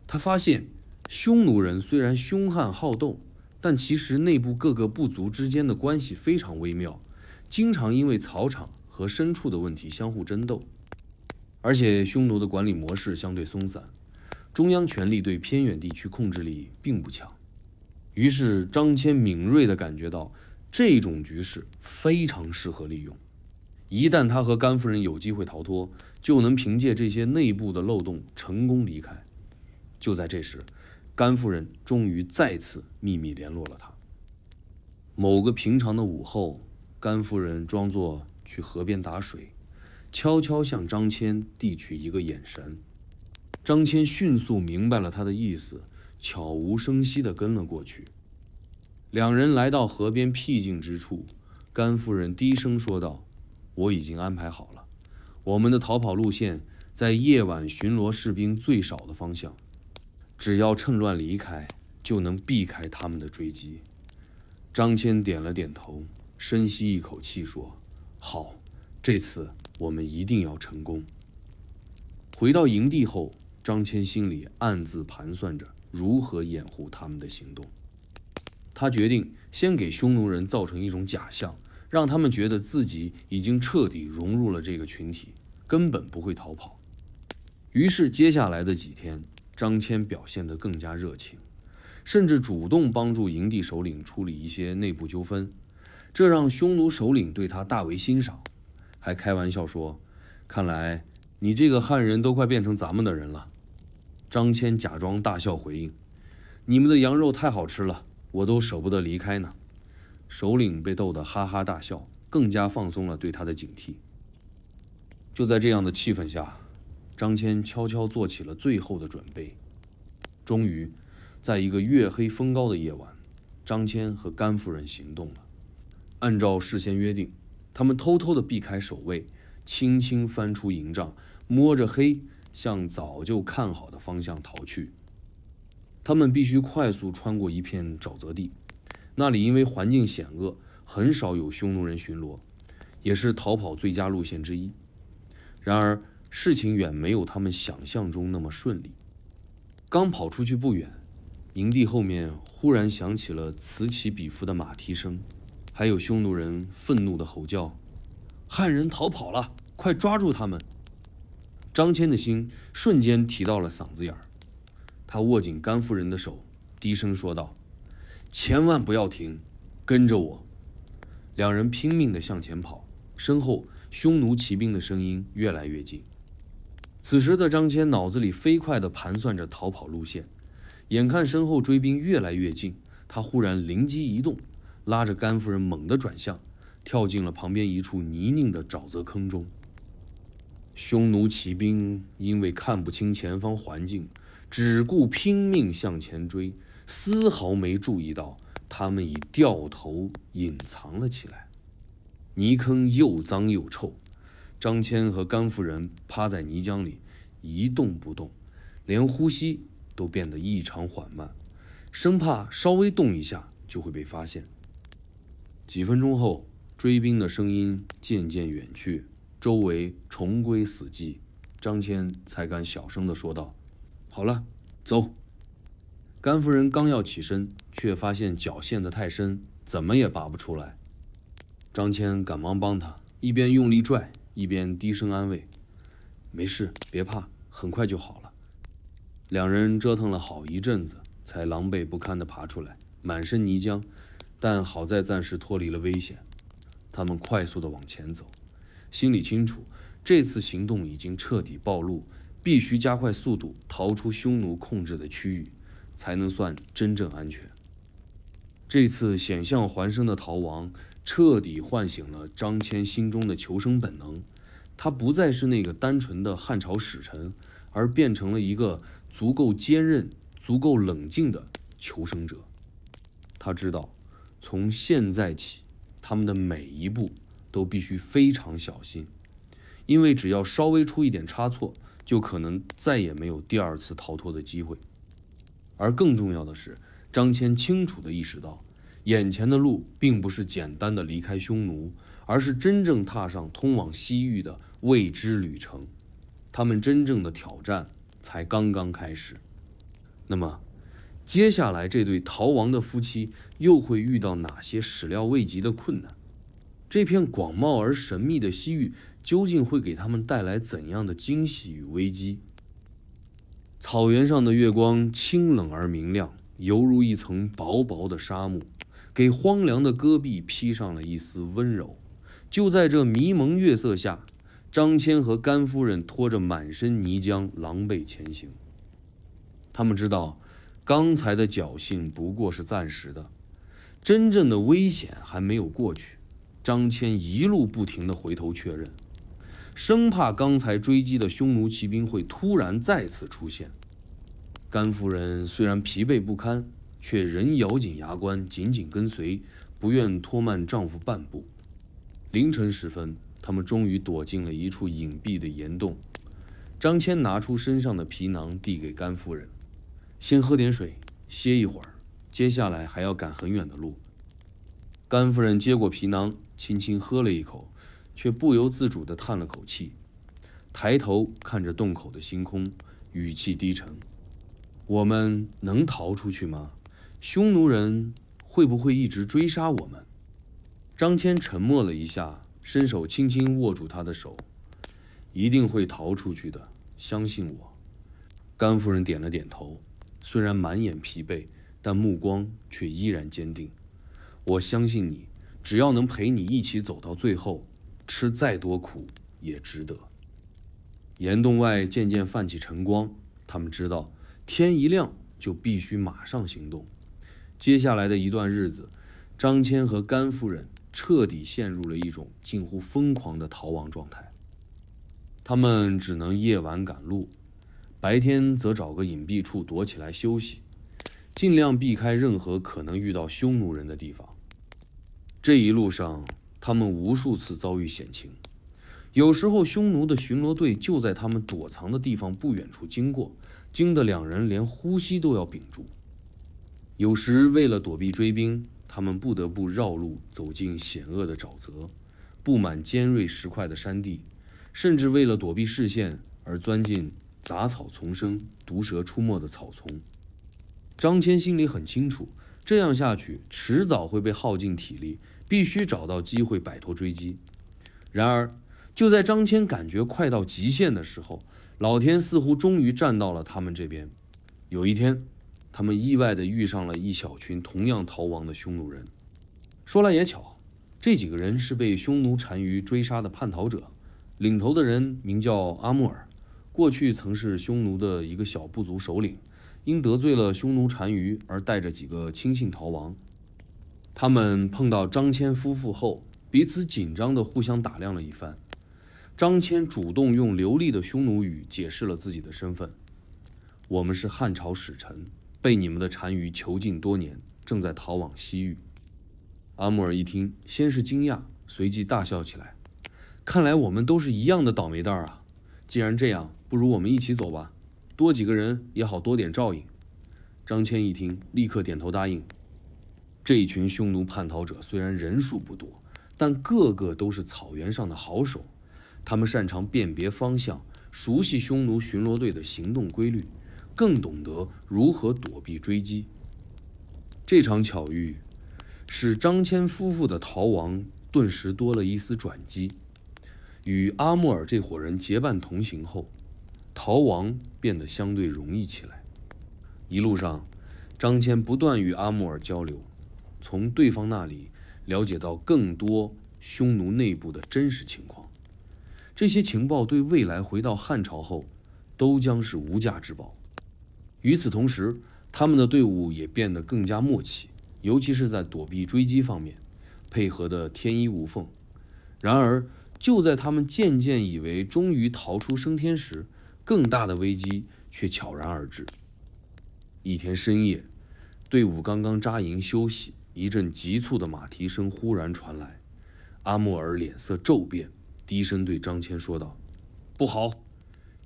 他发现匈奴人虽然凶悍好斗，但其实内部各个部族之间的关系非常微妙，经常因为草场和牲畜的问题相互争斗。而且匈奴的管理模式相对松散，中央权力对偏远地区控制力并不强。于是张骞敏锐地感觉到这种局势非常适合利用，一旦他和甘夫人有机会逃脱，就能凭借这些内部的漏洞成功离开。就在这时，甘夫人终于再次秘密联络了他。某个平常的午后，甘夫人装作去河边打水，悄悄向张骞递去一个眼神。张骞迅速明白了他的意思，悄无声息地跟了过去。两人来到河边僻静之处，甘夫人低声说道：“我已经安排好了，我们的逃跑路线在夜晚巡逻士兵最少的方向，只要趁乱离开，就能避开他们的追击。”张骞点了点头，深吸一口气说：“好，这次我们一定要成功。”回到营地后，张骞心里暗自盘算着如何掩护他们的行动。他决定先给匈奴人造成一种假象，让他们觉得自己已经彻底融入了这个群体，根本不会逃跑。于是接下来的几天，张骞表现得更加热情，甚至主动帮助营地首领处理一些内部纠纷，这让匈奴首领对他大为欣赏，还开玩笑说：“看来你这个汉人都快变成咱们的人了。”张骞假装大笑回应：“你们的羊肉太好吃了，我都舍不得离开呢。”首领被逗得哈哈大笑，更加放松了对他的警惕。就在这样的气氛下，张骞悄悄做起了最后的准备。终于，在一个月黑风高的夜晚，张骞和甘夫人行动了。按照事先约定，他们偷偷地避开守卫，轻轻翻出营帐，摸着黑向早就看好的方向逃去。他们必须快速穿过一片沼泽地，那里因为环境险恶，很少有匈奴人巡逻，也是逃跑最佳路线之一。然而事情远没有他们想象中那么顺利。刚跑出去不远，营地后面忽然响起了此起彼伏的马蹄声，还有匈奴人愤怒的吼叫：“汉人逃跑了，快抓住他们！”张骞的心瞬间提到了嗓子眼儿，他握紧甘夫人的手，低声说道：“千万不要停，跟着我！”两人拼命地向前跑，身后匈奴骑兵的声音越来越近。此时的张骞脑子里飞快地盘算着逃跑路线，眼看身后追兵越来越近，他忽然灵机一动，拉着甘夫人猛地转向，跳进了旁边一处泥泞的沼泽坑中。匈奴骑兵因为看不清前方环境，只顾拼命向前追，丝毫没注意到他们已掉头隐藏了起来。泥坑又脏又臭，张骞和甘夫人趴在泥浆里一动不动，连呼吸都变得异常缓慢，生怕稍微动一下就会被发现。几分钟后，追兵的声音渐渐远去，周围重归死寂，张骞才敢小声地说道：“好了，走。”甘夫人刚要起身，却发现脚陷得太深，怎么也拔不出来。张骞赶忙帮他，一边用力拽，一边低声安慰：“没事，别怕，很快就好了。”两人折腾了好一阵子，才狼狈不堪地爬出来，满身泥浆，但好在暂时脱离了危险。他们快速地往前走，心里清楚，这次行动已经彻底暴露，必须加快速度逃出匈奴控制的区域，才能算真正安全。这次险象环生的逃亡，彻底唤醒了张骞心中的求生本能。他不再是那个单纯的汉朝使臣，而变成了一个足够坚韧、足够冷静的求生者。他知道，从现在起，他们的每一步都必须非常小心，因为只要稍微出一点差错，就可能再也没有第二次逃脱的机会。而更重要的是，张骞清楚地意识到，眼前的路并不是简单的离开匈奴，而是真正踏上通往西域的未知旅程。他们真正的挑战才刚刚开始。那么，接下来这对逃亡的夫妻又会遇到哪些始料未及的困难？这片广袤而神秘的西域究竟会给他们带来怎样的惊喜与危机？草原上的月光清冷而明亮，犹如一层薄薄的纱幕，给荒凉的戈壁披上了一丝温柔。就在这迷蒙月色下，张骞和甘夫人拖着满身泥浆狼狈前行。他们知道，刚才的侥幸不过是暂时的，真正的危险还没有过去。张骞一路不停地回头确认，生怕刚才追击的匈奴骑兵会突然再次出现。甘夫人虽然疲惫不堪，却仍咬紧牙关，紧紧跟随，不愿拖慢丈夫半步。凌晨时分，他们终于躲进了一处隐蔽的岩洞。张骞拿出身上的皮囊递给甘夫人，先喝点水，歇一会儿，接下来还要赶很远的路。甘夫人接过皮囊，轻轻喝了一口，却不由自主地叹了口气，抬头看着洞口的星空，语气低沉：“我们能逃出去吗？匈奴人会不会一直追杀我们？”张骞沉默了一下，伸手轻轻握住他的手：“一定会逃出去的，相信我。”甘夫人点了点头，虽然满眼疲惫，但目光却依然坚定：“我相信你，只要能陪你一起走到最后，吃再多苦也值得。”岩洞外渐渐泛起晨光，他们知道天一亮就必须马上行动。接下来的一段日子，张骞和甘夫人彻底陷入了一种近乎疯狂的逃亡状态。他们只能夜晚赶路，白天则找个隐蔽处躲起来休息，尽量避开任何可能遇到匈奴人的地方。这一路上，他们无数次遭遇险情，有时候匈奴的巡逻队就在他们躲藏的地方不远处经过，惊得两人连呼吸都要屏住。有时为了躲避追兵，他们不得不绕路走进险恶的沼泽，布满尖锐石块的山地，甚至为了躲避视线而钻进杂草丛生、毒蛇出没的草丛。张骞心里很清楚，这样下去迟早会被耗尽体力，必须找到机会摆脱追击。然而，就在张骞感觉快到极限的时候，老天似乎终于站到了他们这边。有一天，他们意外地遇上了一小群同样逃亡的匈奴人。说来也巧，这几个人是被匈奴单于追杀的叛逃者，领头的人名叫阿木尔，过去曾是匈奴的一个小部族首领，因得罪了匈奴单于而带着几个亲信逃亡。他们碰到张骞夫妇后，彼此紧张地互相打量了一番。张骞主动用流利的匈奴语解释了自己的身份：“我们是汉朝使臣，被你们的单于囚禁多年，正在逃往西域。”阿木尔一听，先是惊讶，随即大笑起来：“看来我们都是一样的倒霉蛋啊！既然这样，不如我们一起走吧，多几个人也好多点照应。”张骞一听，立刻点头答应。这一群匈奴叛逃者虽然人数不多，但个个都是草原上的好手。他们擅长辨别方向，熟悉匈奴巡逻队的行动规律，更懂得如何躲避追击。这场巧遇使张骞夫妇的逃亡顿时多了一丝转机。与阿木尔这伙人结伴同行后，逃亡变得相对容易起来。一路上，张骞不断与阿木尔交流，从对方那里了解到更多匈奴内部的真实情况。这些情报对未来回到汉朝后都将是无价之宝。与此同时，他们的队伍也变得更加默契，尤其是在躲避追击方面，配合得天衣无缝。然而，就在他们渐渐以为终于逃出升天时，更大的危机却悄然而至。一天深夜，队伍刚刚扎营休息，一阵急促的马蹄声忽然传来。阿莫尔脸色骤变，低声对张骞说道：“不好，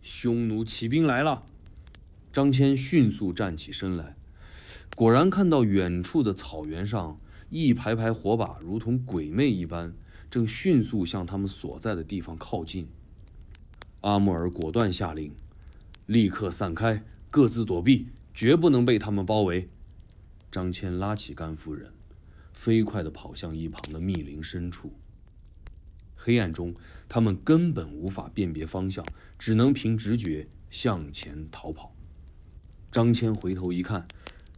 匈奴骑兵来了！”张骞迅速站起身来，果然看到远处的草原上一排排火把如同鬼魅一般，正迅速向他们所在的地方靠近。阿莫尔果断下令，立刻散开，各自躲避，绝不能被他们包围。张骞拉起甘夫人，飞快地跑向一旁的密林深处。黑暗中，他们根本无法辨别方向，只能凭直觉向前逃跑。张骞回头一看，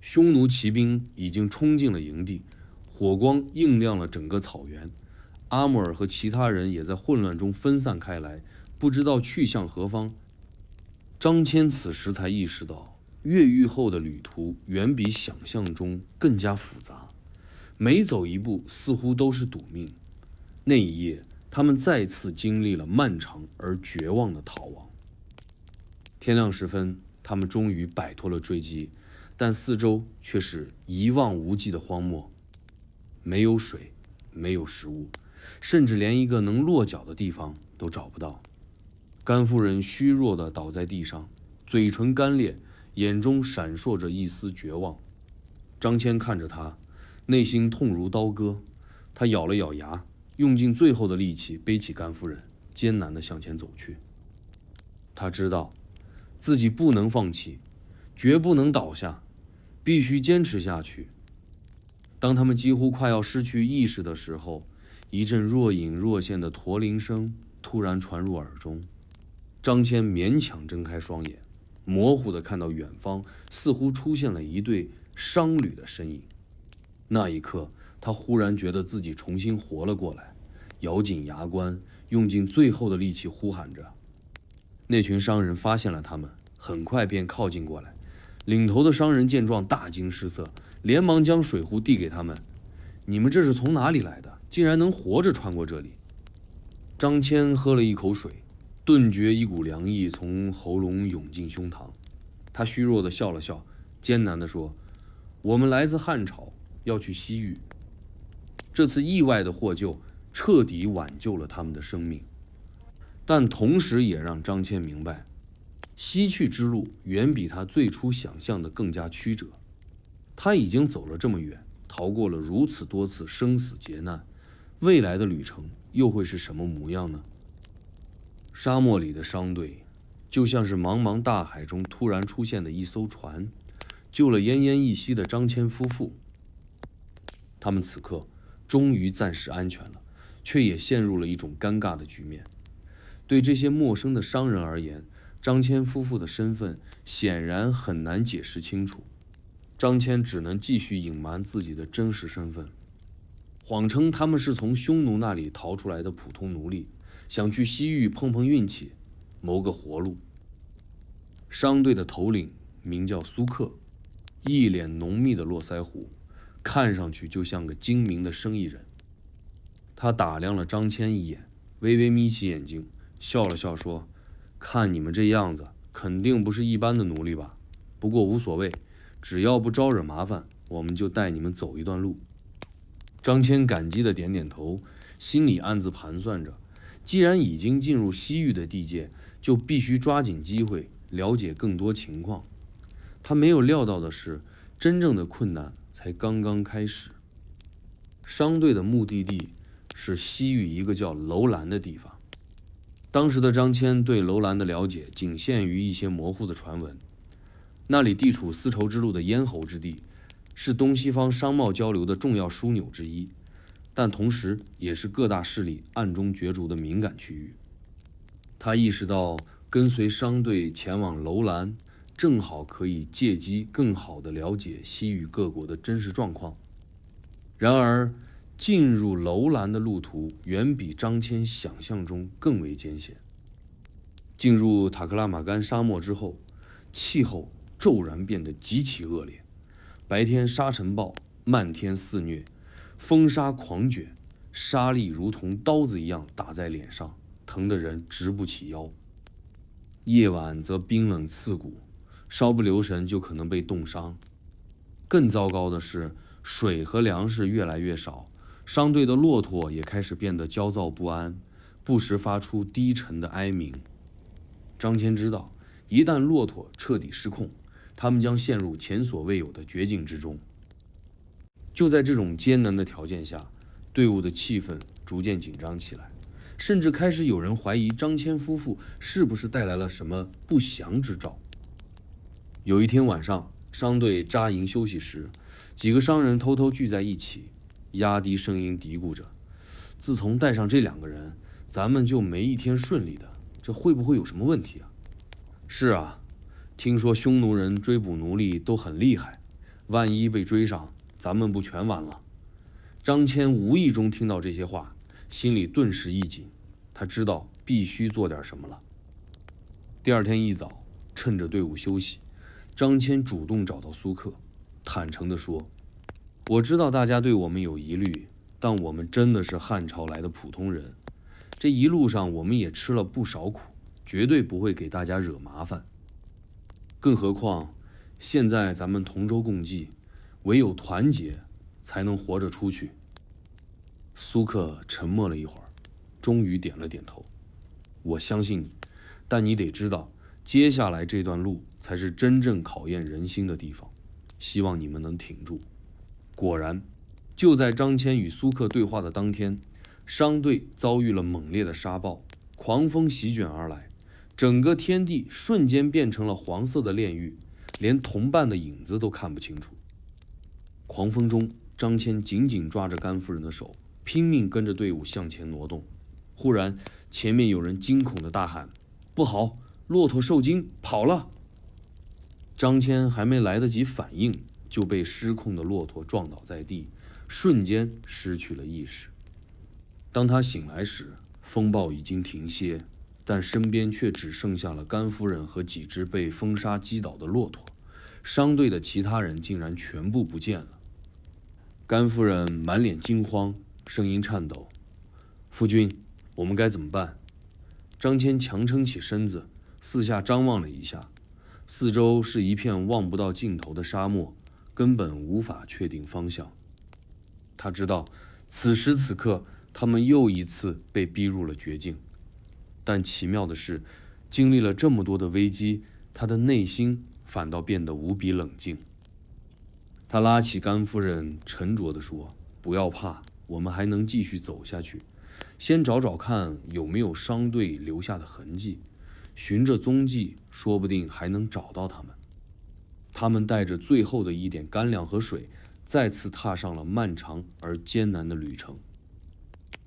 匈奴骑兵已经冲进了营地，火光映亮了整个草原。阿穆尔和其他人也在混乱中分散开来，不知道去向何方。张骞此时才意识到，越狱后的旅途远比想象中更加复杂，每走一步似乎都是赌命。那一夜，他们再次经历了漫长而绝望的逃亡。天亮时分，他们终于摆脱了追击，但四周却是一望无际的荒漠，没有水，没有食物，甚至连一个能落脚的地方都找不到。甘夫人虚弱地倒在地上，嘴唇干裂，眼中闪烁着一丝绝望。张骞看着他，内心痛如刀割。他咬了咬牙，用尽最后的力气背起甘夫人，艰难地向前走去。他知道自己不能放弃，绝不能倒下，必须坚持下去。当他们几乎快要失去意识的时候，一阵若隐若现的驼铃声突然传入耳中。张骞勉强睁开双眼，模糊地看到远方似乎出现了一队商旅的身影。那一刻，他忽然觉得自己重新活了过来，咬紧牙关，用尽最后的力气呼喊着。那群商人发现了他们，很快便靠近过来。领头的商人见状大惊失色，连忙将水壶递给他们：“你们这是从哪里来的？竟然能活着穿过这里？”张骞喝了一口水，顿觉一股凉意从喉咙涌进胸膛。他虚弱地笑了笑，艰难地说：“我们来自汉朝，要去西域。”这次意外的获救彻底挽救了他们的生命，但同时也让张骞明白，西去之路远比他最初想象的更加曲折。他已经走了这么远，逃过了如此多次生死劫难，未来的旅程又会是什么模样呢？沙漠里的商队就像是茫茫大海中突然出现的一艘船，救了奄奄一息的张骞夫妇。他们此刻终于暂时安全了，却也陷入了一种尴尬的局面。对这些陌生的商人而言，张骞夫妇的身份显然很难解释清楚。张骞只能继续隐瞒自己的真实身份，谎称他们是从匈奴那里逃出来的普通奴隶，想去西域碰碰运气，谋个活路。商队的头领名叫苏克，一脸浓密的络腮胡，看上去就像个精明的生意人。他打量了张骞一眼，微微眯起眼睛，笑了笑说：“看你们这样子，肯定不是一般的奴隶吧？不过无所谓，只要不招惹麻烦，我们就带你们走一段路。”张骞感激地点点头，心里暗自盘算着，既然已经进入西域的地界，就必须抓紧机会了解更多情况。他没有料到的是，真正的困难才刚刚开始。商队的目的地是西域一个叫楼兰的地方。当时的张骞对楼兰的了解仅限于一些模糊的传闻。那里地处丝绸之路的咽喉之地，是东西方商贸交流的重要枢纽之一，但同时也是各大势力暗中角逐的敏感区域。他意识到跟随商队前往楼兰，正好可以借机更好地了解西域各国的真实状况。然而，进入楼兰的路途远比张骞想象中更为艰险。进入塔克拉玛干沙漠之后，气候骤然变得极其恶劣，白天沙尘暴，漫天肆虐，风沙狂卷，沙粒如同刀子一样打在脸上，疼得人直不起腰。夜晚则冰冷刺骨，稍不留神就可能被冻伤。更糟糕的是，水和粮食越来越少，商队的骆驼也开始变得焦躁不安，不时发出低沉的哀鸣。张骞知道，一旦骆驼彻底失控，他们将陷入前所未有的绝境之中。就在这种艰难的条件下，队伍的气氛逐渐紧张起来，甚至开始有人怀疑张骞夫妇是不是带来了什么不祥之兆。有一天晚上，商队扎营休息时，几个商人偷偷聚在一起，压低声音嘀咕着：自从带上这2个人，咱们就没一天顺利的，这会不会有什么问题啊？是啊，听说匈奴人追捕奴隶都很厉害，万一被追上，咱们不全完了？张骞无意中听到这些话，心里顿时一紧，他知道必须做点什么了。第二天一早，趁着队伍休息，张骞主动找到苏克，坦诚地说：我知道大家对我们有疑虑，但我们真的是汉朝来的普通人，这一路上我们也吃了不少苦，绝对不会给大家惹麻烦。更何况现在咱们同舟共济，唯有团结才能活着出去。苏克沉默了一会儿，终于点了点头：我相信你，但你得知道，接下来这段路才是真正考验人心的地方，希望你们能挺住。果然，就在张骞与苏克对话的当天，商队遭遇了猛烈的沙暴，狂风席卷而来，整个天地瞬间变成了黄色的炼狱，连同伴的影子都看不清楚。狂风中，张骞紧紧抓着甘夫人的手，拼命跟着队伍向前挪动。忽然，前面有人惊恐地大喊：不好，骆驼受惊跑了！张骞还没来得及反应，就被失控的骆驼撞倒在地，瞬间失去了意识。当他醒来时，风暴已经停歇，但身边却只剩下了甘夫人和几只被风沙击倒的骆驼，商队的其他人竟然全部不见了。甘夫人满脸惊慌，声音颤抖：夫君，我们该怎么办？张骞强撑起身子，四下张望了一下，四周是一片望不到尽头的沙漠，根本无法确定方向。他知道，此时此刻他们又一次被逼入了绝境。但奇妙的是，经历了这么多的危机，他的内心反倒变得无比冷静。他拉起甘夫人，沉着地说：不要怕，我们还能继续走下去，先找找看有没有商队留下的痕迹，循着踪迹，说不定还能找到他们。他们带着最后的一点干粮和水，再次踏上了漫长而艰难的旅程。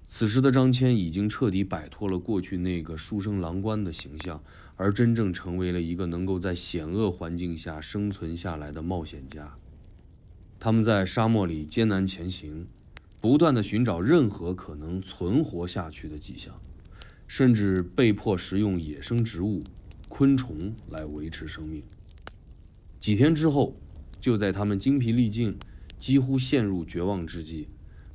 此时的张骞已经彻底摆脱了过去那个书生郎官的形象，而真正成为了一个能够在险恶环境下生存下来的冒险家。他们在沙漠里艰难前行，不断地寻找任何可能存活下去的迹象，甚至被迫食用野生植物、昆虫来维持生命。几天之后，就在他们精疲力尽、几乎陷入绝望之际，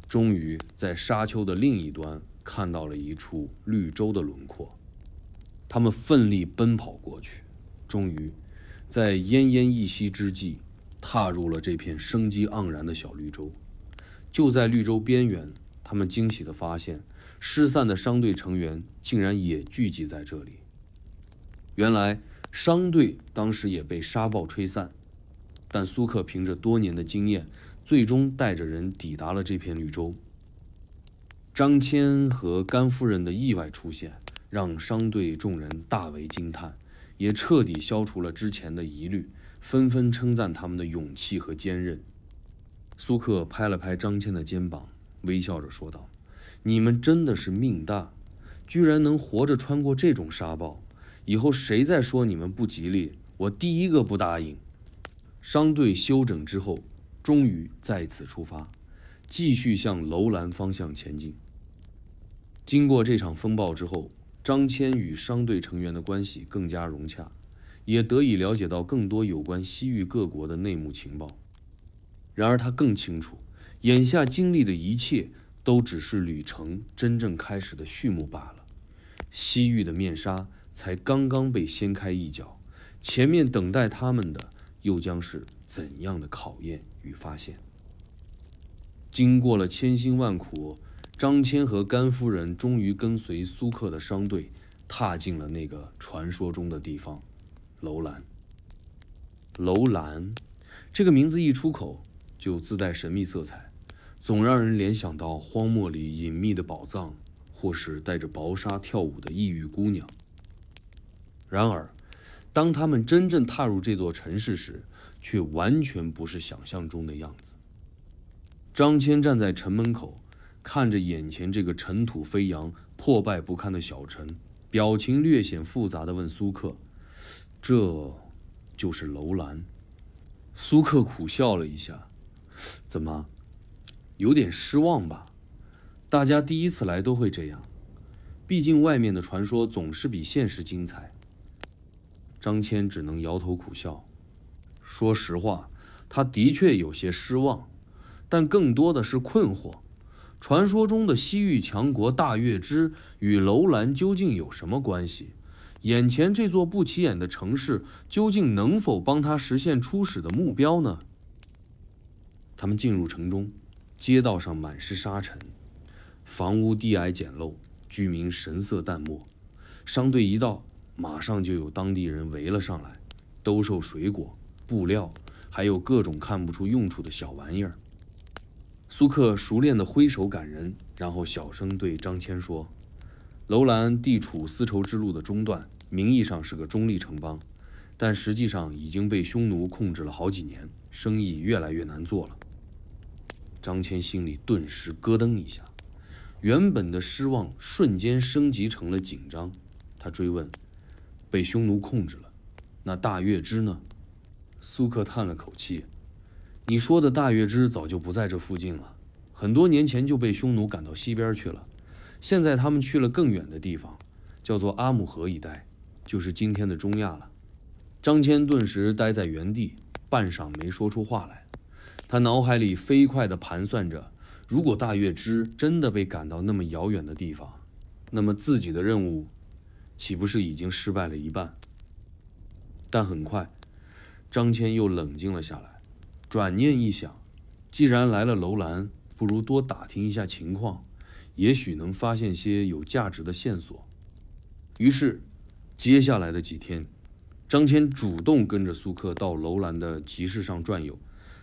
终于在沙丘的另一端看到了一处绿洲的轮廓。他们奋力奔跑过去，终于在奄奄一息之际，踏入了这片生机盎然的小绿洲。就在绿洲边缘，他们惊喜地发现，失散的商队成员竟然也聚集在这里。原来商队当时也被沙暴吹散，但苏克凭着多年的经验，最终带着人抵达了这片绿洲。张骞和甘夫人的意外出现，让商队众人大为惊叹，也彻底消除了之前的疑虑，纷纷称赞他们的勇气和坚韧。苏克拍了拍张骞的肩膀，微笑着说道：你们真的是命大，居然能活着穿过这种沙暴，以后谁再说你们不吉利，我第一个不答应。商队休整之后，终于再次出发，继续向楼兰方向前进。经过这场风暴之后，张骞与商队成员的关系更加融洽，也得以了解到更多有关西域各国的内幕情报。然而他更清楚，眼下经历的一切都只是旅程真正开始的序幕罢了。西域的面纱才刚刚被掀开一角，前面等待他们的又将是怎样的考验与发现？经过了千辛万苦，张骞和甘夫人终于跟随苏克的商队，踏进了那个传说中的地方——楼兰。楼兰这个名字一出口，就自带神秘色彩，总让人联想到荒漠里隐秘的宝藏，或是带着薄纱跳舞的异域姑娘。然而，当他们真正踏入这座城市时，却完全不是想象中的样子。张骞站在城门口，看着眼前这个尘土飞扬、破败不堪的小城，表情略显复杂地问苏克：“这就是楼兰？”苏克苦笑了一下：“怎么，有点失望吧？大家第一次来都会这样，毕竟外面的传说总是比现实精彩。”张骞只能摇头苦笑。说实话，他的确有些失望，但更多的是困惑。传说中的西域强国大月支与楼兰究竟有什么关系？眼前这座不起眼的城市究竟能否帮他实现初始的目标呢？他们进入城中，街道上满是沙尘，房屋低矮简陋，居民神色淡漠。商队一到，马上就有当地人围了上来，兜售水果、布料，还有各种看不出用处的小玩意儿。苏克熟练地挥手赶人，然后小声对张骞说：“楼兰地处丝绸之路的中段，名义上是个中立城邦，但实际上已经被匈奴控制了好几年，生意越来越难做了。”张骞心里顿时咯噔一下，原本的失望瞬间升级成了紧张。他追问：“被匈奴控制了，那大月支呢？”苏克叹了口气：“你说的大月支早就不在这附近了，很多年前就被匈奴赶到西边去了。现在他们去了更远的地方，叫做阿姆河一带，就是今天的中亚了。”张骞顿时呆在原地，半晌没说出话来。他脑海里飞快地盘算着，如果大月支真的被赶到那么遥远的地方，那么自己的任务岂不是已经失败了一半？但很快，张骞又冷静了下来，转念一想，既然来了楼兰，不如多打听一下情况，也许能发现些有价值的线索。于是，接下来的几天，张骞主动跟着苏克到楼兰的集市上转悠，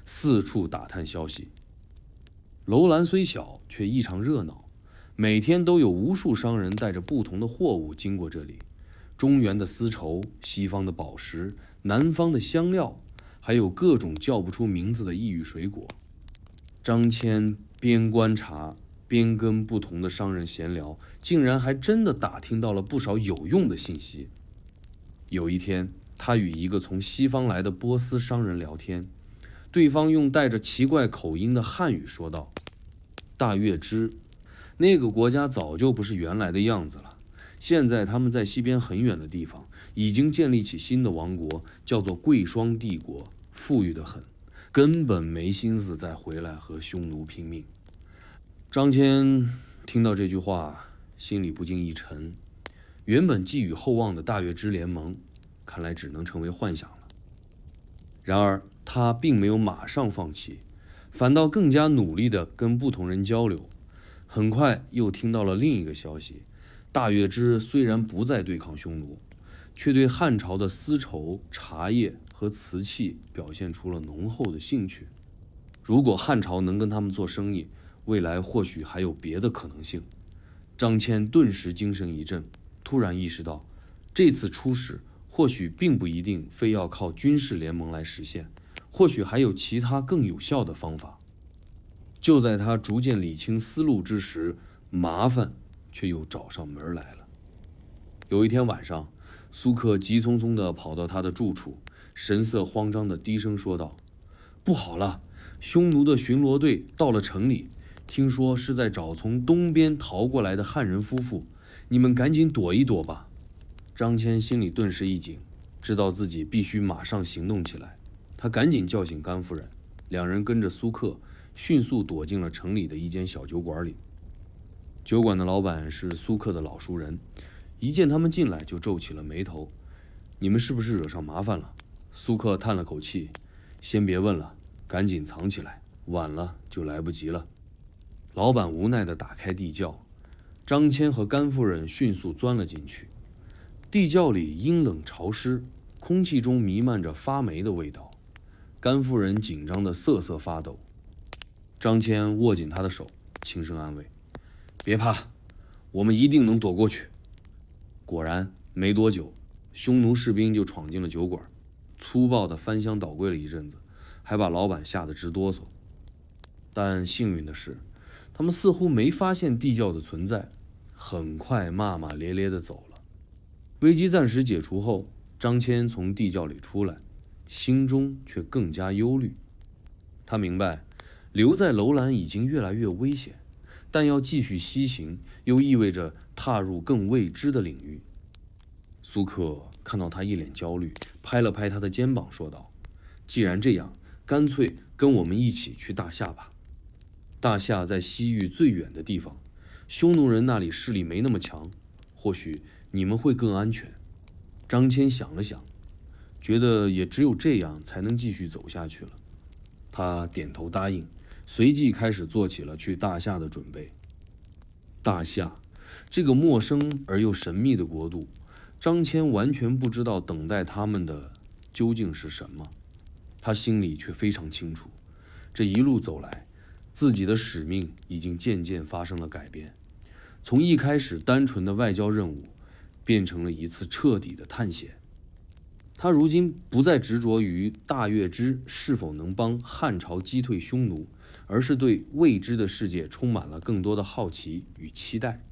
四处打探消息。楼兰虽小，却异常热闹，每天都有无数商人带着不同的货物经过这里，中原的丝绸，西方的宝石，南方的香料，还有各种叫不出名字的异域水果。张骞边观察边跟不同的商人闲聊，竟然还真的打听到了不少有用的信息。有一天，他与一个从西方来的波斯商人聊天，对方用带着奇怪口音的汉语说道：“大月支，那个国家早就不是原来的样子了。现在他们在西边很远的地方已经建立起新的王国，叫做贵霜帝国，富裕得很，根本没心思再回来和匈奴拼命。”张骞听到这句话，心里不禁一沉。原本寄予厚望的大月支联盟，看来只能成为幻想了。然而他并没有马上放弃，反倒更加努力地跟不同人交流。很快又听到了另一个消息，大月支虽然不再对抗匈奴，却对汉朝的丝绸、茶叶和瓷器表现出了浓厚的兴趣。如果汉朝能跟他们做生意，未来或许还有别的可能性。张骞顿时精神一振，突然意识到，这次出使或许并不一定非要靠军事联盟来实现，或许还有其他更有效的方法。就在他逐渐理清思路之时，麻烦却又找上门来了。有一天晚上，苏克急匆匆地跑到他的住处，神色慌张地低声说道：“不好了，匈奴的巡逻队到了城里，听说是在找从东边逃过来的汉人夫妇，你们赶紧躲一躲吧。”张骞心里顿时一紧，知道自己必须马上行动起来。他赶紧叫醒甘夫人，两人跟着苏克迅速躲进了城里的一间小酒馆里。酒馆的老板是苏克的老熟人，一见他们进来就皱起了眉头。你们是不是惹上麻烦了？苏克叹了口气，先别问了，赶紧藏起来，晚了就来不及了。老板无奈地打开地窖，张骞和甘夫人迅速钻了进去。地窖里阴冷潮湿，空气中弥漫着发霉的味道。甘夫人紧张得瑟瑟发抖。张骞握紧她的手，轻声安慰：“别怕，我们一定能躲过去。”果然，没多久，匈奴士兵就闯进了酒馆，粗暴地翻箱倒柜了一阵子，还把老板吓得直哆嗦。但幸运的是，他们似乎没发现地窖的存在，很快骂骂咧咧地走了。危机暂时解除后，张骞从地窖里出来，心中却更加忧虑。他明白，留在楼兰已经越来越危险，但要继续西行，又意味着踏入更未知的领域。苏克看到他一脸焦虑，拍了拍他的肩膀，说道：“既然这样，干脆跟我们一起去大夏吧。大夏在西域最远的地方，匈奴人那里势力没那么强，或许你们会更安全。”张骞想了想，觉得也只有这样才能继续走下去了。他点头答应，随即开始做起了去大夏的准备。大夏，这个陌生而又神秘的国度，张骞完全不知道等待他们的究竟是什么。他心里却非常清楚，这一路走来，自己的使命已经渐渐发生了改变，从一开始单纯的外交任务，变成了一次彻底的探险。他如今不再执着于大月支是否能帮汉朝击退匈奴，而是对未知的世界充满了更多的好奇与期待。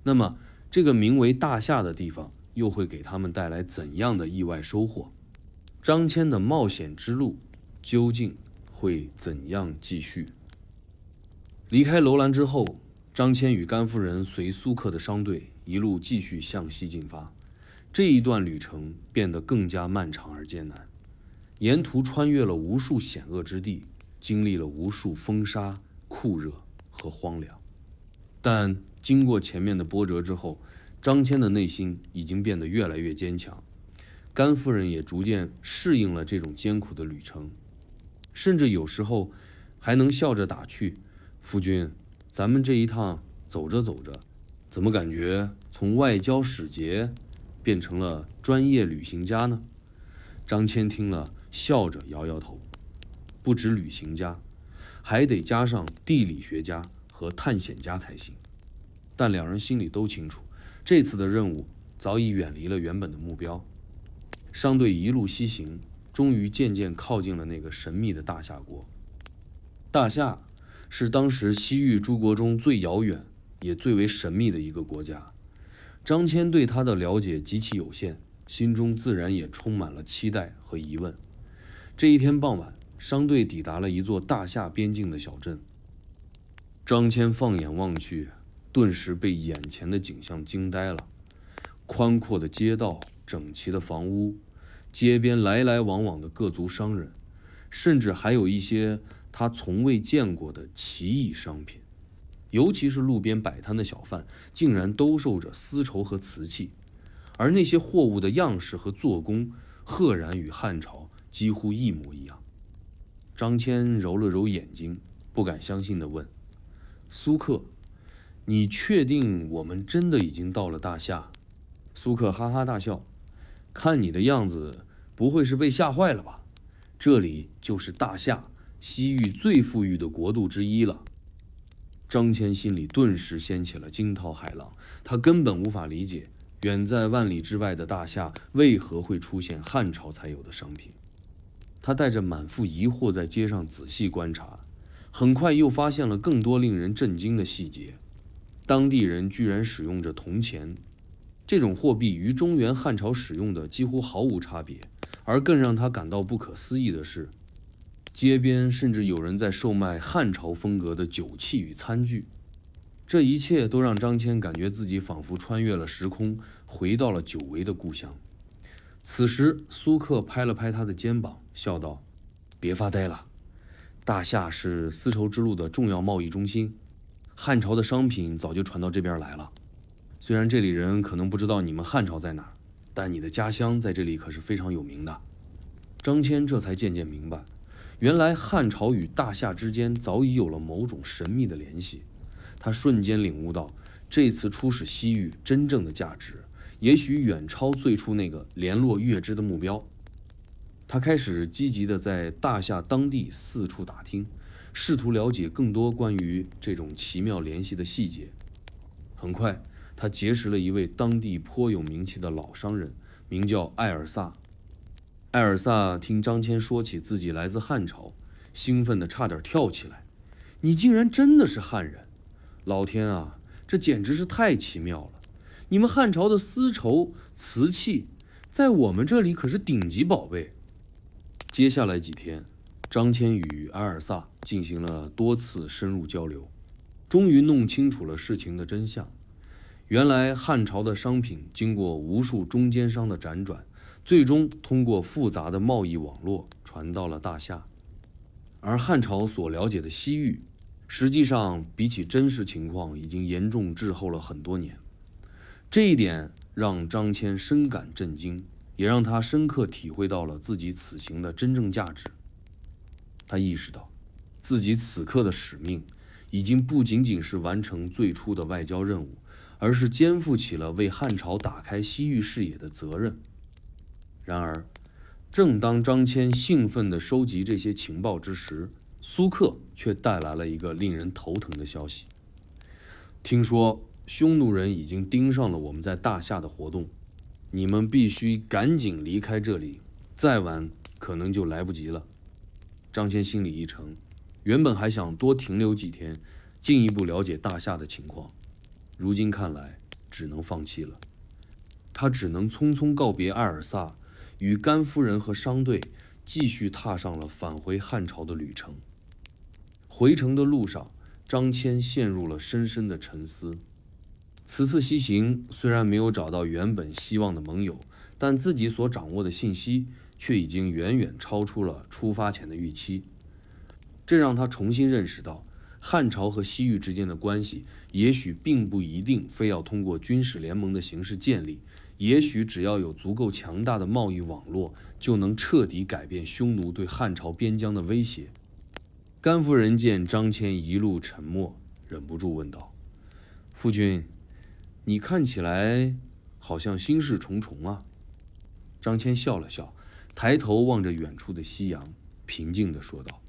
那么，这个名为大夏的地方又会给他们带来怎样的意外收获？张骞的冒险之路究竟会怎样继续？离开楼兰之后，张骞与甘夫人随苏克的商队一路继续向西进发。这一段旅程变得更加漫长而艰难，沿途穿越了无数险恶之地，经历了无数风沙、酷热和荒凉。但经过前面的波折之后，张骞的内心已经变得越来越坚强，甘夫人也逐渐适应了这种艰苦的旅程，甚至有时候还能笑着打趣：“夫君，咱们这一趟走着走着，怎么感觉从外交使节变成了专业旅行家呢？”张骞听了，笑着摇摇头。不止旅行家，还得加上地理学家和探险家才行。但两人心里都清楚，这次的任务早已远离了原本的目标。商队一路西行，终于渐渐靠近了那个神秘的大夏国。大夏是当时西域诸国中最遥远也最为神秘的一个国家。张骞对他的了解极其有限，心中自然也充满了期待和疑问。这一天傍晚，商队抵达了一座大夏边境的小镇。张骞放眼望去，顿时被眼前的景象惊呆了。宽阔的街道，整齐的房屋，街边来来往往的各族商人，甚至还有一些他从未见过的奇异商品。尤其是路边摆摊的小贩，竟然兜售着丝绸和瓷器，而那些货物的样式和做工，赫然与汉朝几乎一模一样。张骞揉了揉眼睛，不敢相信地问：“苏克，你确定我们真的已经到了大夏？”苏克哈哈大笑：“看你的样子，不会是被吓坏了吧？这里就是大夏，西域最富裕的国度之一了。”张骞心里顿时掀起了惊涛骇浪，他根本无法理解，远在万里之外的大夏为何会出现汉朝才有的商品。他带着满腹疑惑在街上仔细观察，很快又发现了更多令人震惊的细节。当地人居然使用着铜钱，这种货币与中原汉朝使用的几乎毫无差别，而更让他感到不可思议的是，街边甚至有人在售卖汉朝风格的酒器与餐具。这一切都让张骞感觉自己仿佛穿越了时空，回到了久违的故乡。此时苏克拍了拍他的肩膀，笑道：“别发呆了，大夏是丝绸之路的重要贸易中心，汉朝的商品早就传到这边来了。虽然这里人可能不知道你们汉朝在哪儿，但你的家乡在这里可是非常有名的。张骞这才渐渐明白，原来汉朝与大夏之间早已有了某种神秘的联系。他瞬间领悟到，这次出使西域真正的价值，也许远超最初那个联络月支的目标。他开始积极地在大夏当地四处打听，试图了解更多关于这种奇妙联系的细节。很快，他结识了一位当地颇有名气的老商人，名叫艾尔萨。艾尔萨听张骞说起自己来自汉朝，兴奋得差点跳起来：“你竟然真的是汉人！老天啊，这简直是太奇妙了！你们汉朝的丝绸、瓷器，在我们这里可是顶级宝贝。”接下来几天，张骞与艾尔萨进行了多次深入交流，终于弄清楚了事情的真相。原来汉朝的商品经过无数中间商的辗转，最终通过复杂的贸易网络传到了大夏。而汉朝所了解的西域，实际上比起真实情况已经严重滞后了很多年。这一点让张骞深感震惊，也让他深刻体会到了自己此行的真正价值。他意识到，自己此刻的使命已经不仅仅是完成最初的外交任务，而是肩负起了为汉朝打开西域视野的责任。然而，正当张骞兴奋地收集这些情报之时，苏克却带来了一个令人头疼的消息：听说匈奴人已经盯上了我们在大夏的活动，你们必须赶紧离开这里，再晚可能就来不及了。张骞心里一沉，原本还想多停留几天，进一步了解大夏的情况，如今看来只能放弃了。他只能匆匆告别艾尔萨，与甘夫人和商队继续踏上了返回汉朝的旅程。回程的路上，张骞陷入了深深的沉思。此次西行虽然没有找到原本希望的盟友，但自己所掌握的信息却已经远远超出了出发前的预期。这让他重新认识到，汉朝和西域之间的关系也许并不一定非要通过军事联盟的形式建立，也许只要有足够强大的贸易网络，就能彻底改变匈奴对汉朝边疆的威胁。甘夫人见张骞一路沉默，忍不住问道：“夫君，你看起来好像心事重重啊。”张骞笑了笑，抬头望着远处的夕阳，平静地说道：“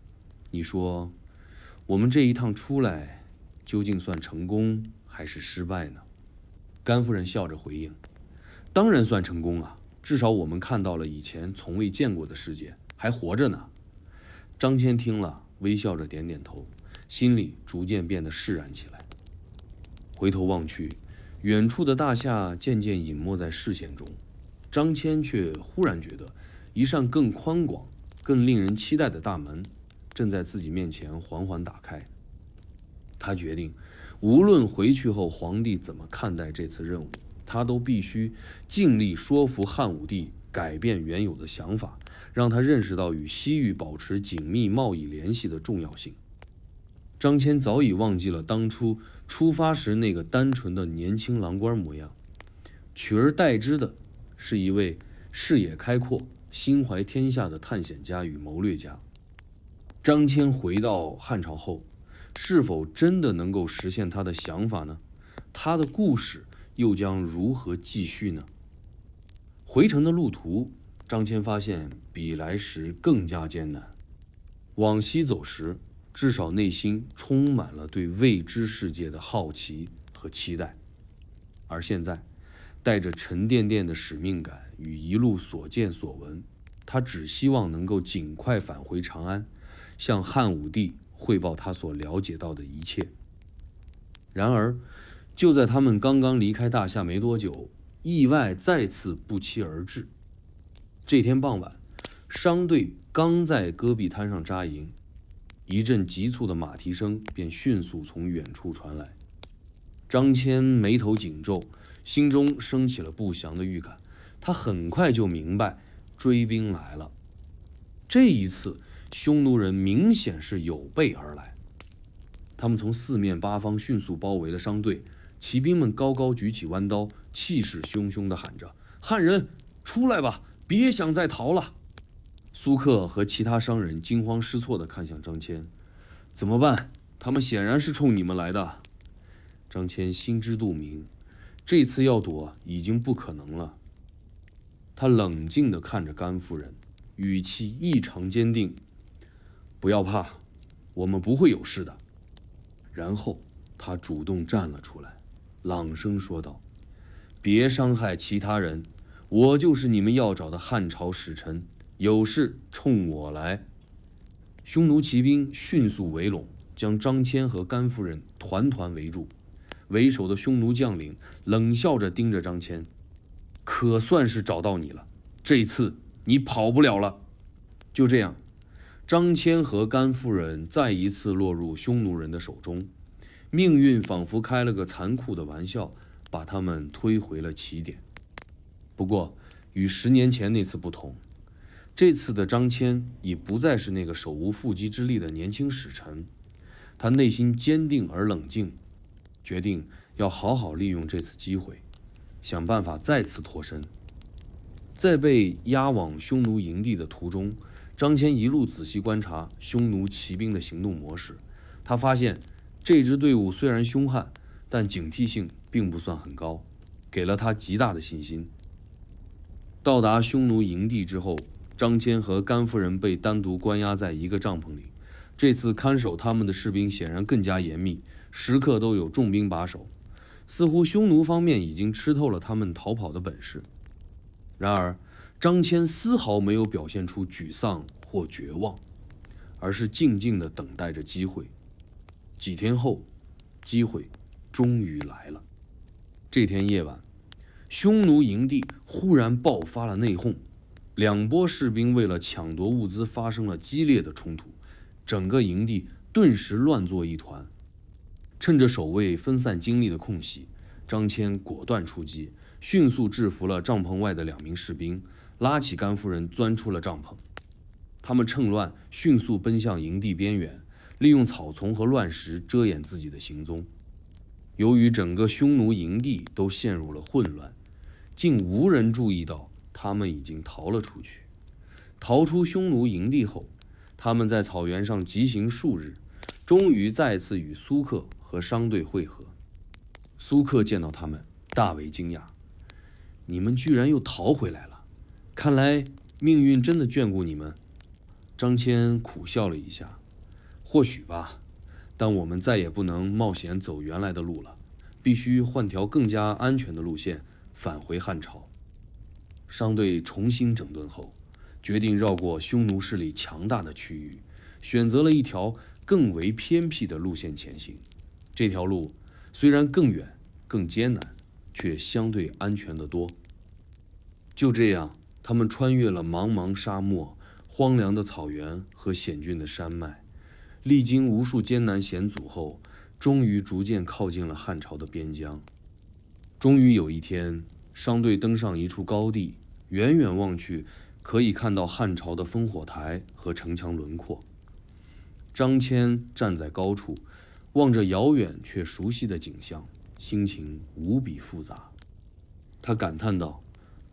你说，我们这一趟出来，究竟算成功还是失败呢？”甘夫人笑着回应：“当然算成功啊，至少我们看到了以前从未见过的世界，还活着呢。”张骞听了，微笑着点点头，心里逐渐变得释然起来。回头望去，远处的大夏渐渐隐没在视线中，张骞却忽然觉得一扇更宽广、更令人期待的大门正在自己面前缓缓打开。他决定，无论回去后皇帝怎么看待这次任务，他都必须尽力说服汉武帝改变原有的想法，让他认识到与西域保持紧密贸易联系的重要性。张骞早已忘记了当初出发时那个单纯的年轻郎官模样，取而代之的是一位视野开阔、心怀天下的探险家与谋略家。张骞回到汉朝后，是否真的能够实现他的想法呢？他的故事又将如何继续呢？回程的路途，张骞发现比来时更加艰难。往西走时，至少内心充满了对未知世界的好奇和期待，而现在带着沉甸甸的使命感与一路所见所闻，他只希望能够尽快返回长安，向汉武帝汇报他所了解到的一切。然而，就在他们刚刚离开大夏没多久，意外再次不期而至。这天傍晚，商队刚在戈壁滩上扎营，一阵急促的马蹄声便迅速从远处传来。张骞眉头紧皱，心中升起了不祥的预感。他很快就明白追兵来了。这一次匈奴人明显是有备而来。他们从四面八方迅速包围了商队，骑兵们高高举起弯刀，气势汹汹地喊着：“汉人，出来吧，别想再逃了！”苏克和其他商人惊慌失措地看向张骞，怎么办？他们显然是冲你们来的。张骞心知肚明，这次要躲已经不可能了。他冷静地看着甘夫人，语气异常坚定：“不要怕，我们不会有事的。”然后他主动站了出来，朗声说道：“别伤害其他人，我就是你们要找的汉朝使臣，有事冲我来。”匈奴骑兵迅速围拢，将张骞和甘夫人团团围住。为首的匈奴将领冷笑着盯着张骞：“可算是找到你了，这次你跑不了了。”就这样，张骞和甘夫人再一次落入匈奴人的手中，命运仿佛开了个残酷的玩笑，把他们推回了起点。不过，与10年前那次不同，这次的张骞已不再是那个手无缚鸡之力的年轻使臣，他内心坚定而冷静，决定要好好利用这次机会，想办法再次脱身。在被押往匈奴营地的途中，张骞一路仔细观察匈奴骑兵的行动模式，他发现这支队伍虽然凶悍，但警惕性并不算很高，给了他极大的信心。到达匈奴营地之后，张骞和甘夫人被单独关押在一个帐篷里。这次看守他们的士兵显然更加严密，时刻都有重兵把守，似乎匈奴方面已经吃透了他们逃跑的本事。然而，张骞丝毫没有表现出沮丧或绝望，而是静静地等待着机会。几天后，机会终于来了。这天夜晚，匈奴营地忽然爆发了内讧，两拨士兵为了抢夺物资发生了激烈的冲突，整个营地顿时乱作一团。趁着守卫分散精力的空隙，张骞果断出击，迅速制服了帐篷外的2名士兵，拉起甘夫人钻出了帐篷。他们趁乱迅速奔向营地边缘，利用草丛和乱石遮掩自己的行踪。由于整个匈奴营地都陷入了混乱，竟无人注意到他们已经逃了出去。逃出匈奴营地后，他们在草原上疾行数日，终于再次与苏克和商队会合。苏克见到他们，大为惊讶：“你们居然又逃回来了，看来命运真的眷顾你们。”张骞苦笑了一下：“或许吧，但我们再也不能冒险走原来的路了，必须换条更加安全的路线返回汉朝。”商队重新整顿后，决定绕过匈奴势力强大的区域，选择了一条更为偏僻的路线前行。这条路虽然更远、更艰难，却相对安全得多。就这样，他们穿越了茫茫沙漠、荒凉的草原和险峻的山脉，历经无数艰难险阻后，终于逐渐靠近了汉朝的边疆。终于有一天，商队登上一处高地，远远望去，可以看到汉朝的烽火台和城墙轮廓。张骞站在高处，望着遥远却熟悉的景象，心情无比复杂。他感叹道：“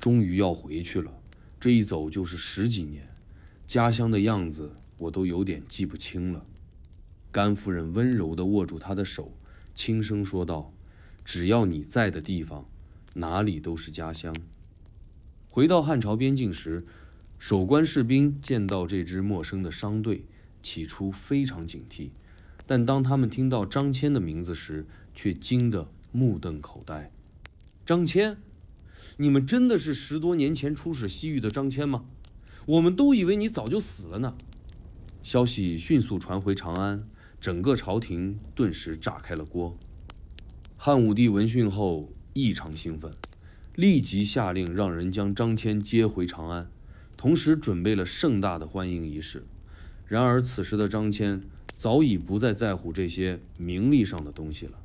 终于要回去了，这一走就是10几年，家乡的样子我都有点记不清了。”甘夫人温柔地握住他的手，轻声说道：“只要你在的地方，哪里都是家乡。”回到汉朝边境时，守关士兵见到这支陌生的商队，起初非常警惕，但当他们听到张骞的名字时，却惊得目瞪口呆。“张骞，你们真的是10多年前出使西域的张骞吗？我们都以为你早就死了呢。”消息迅速传回长安，整个朝廷顿时炸开了锅。汉武帝闻讯后异常兴奋，立即下令让人将张骞接回长安，同时准备了盛大的欢迎仪式。然而此时的张骞早已不再在乎这些名利上的东西了，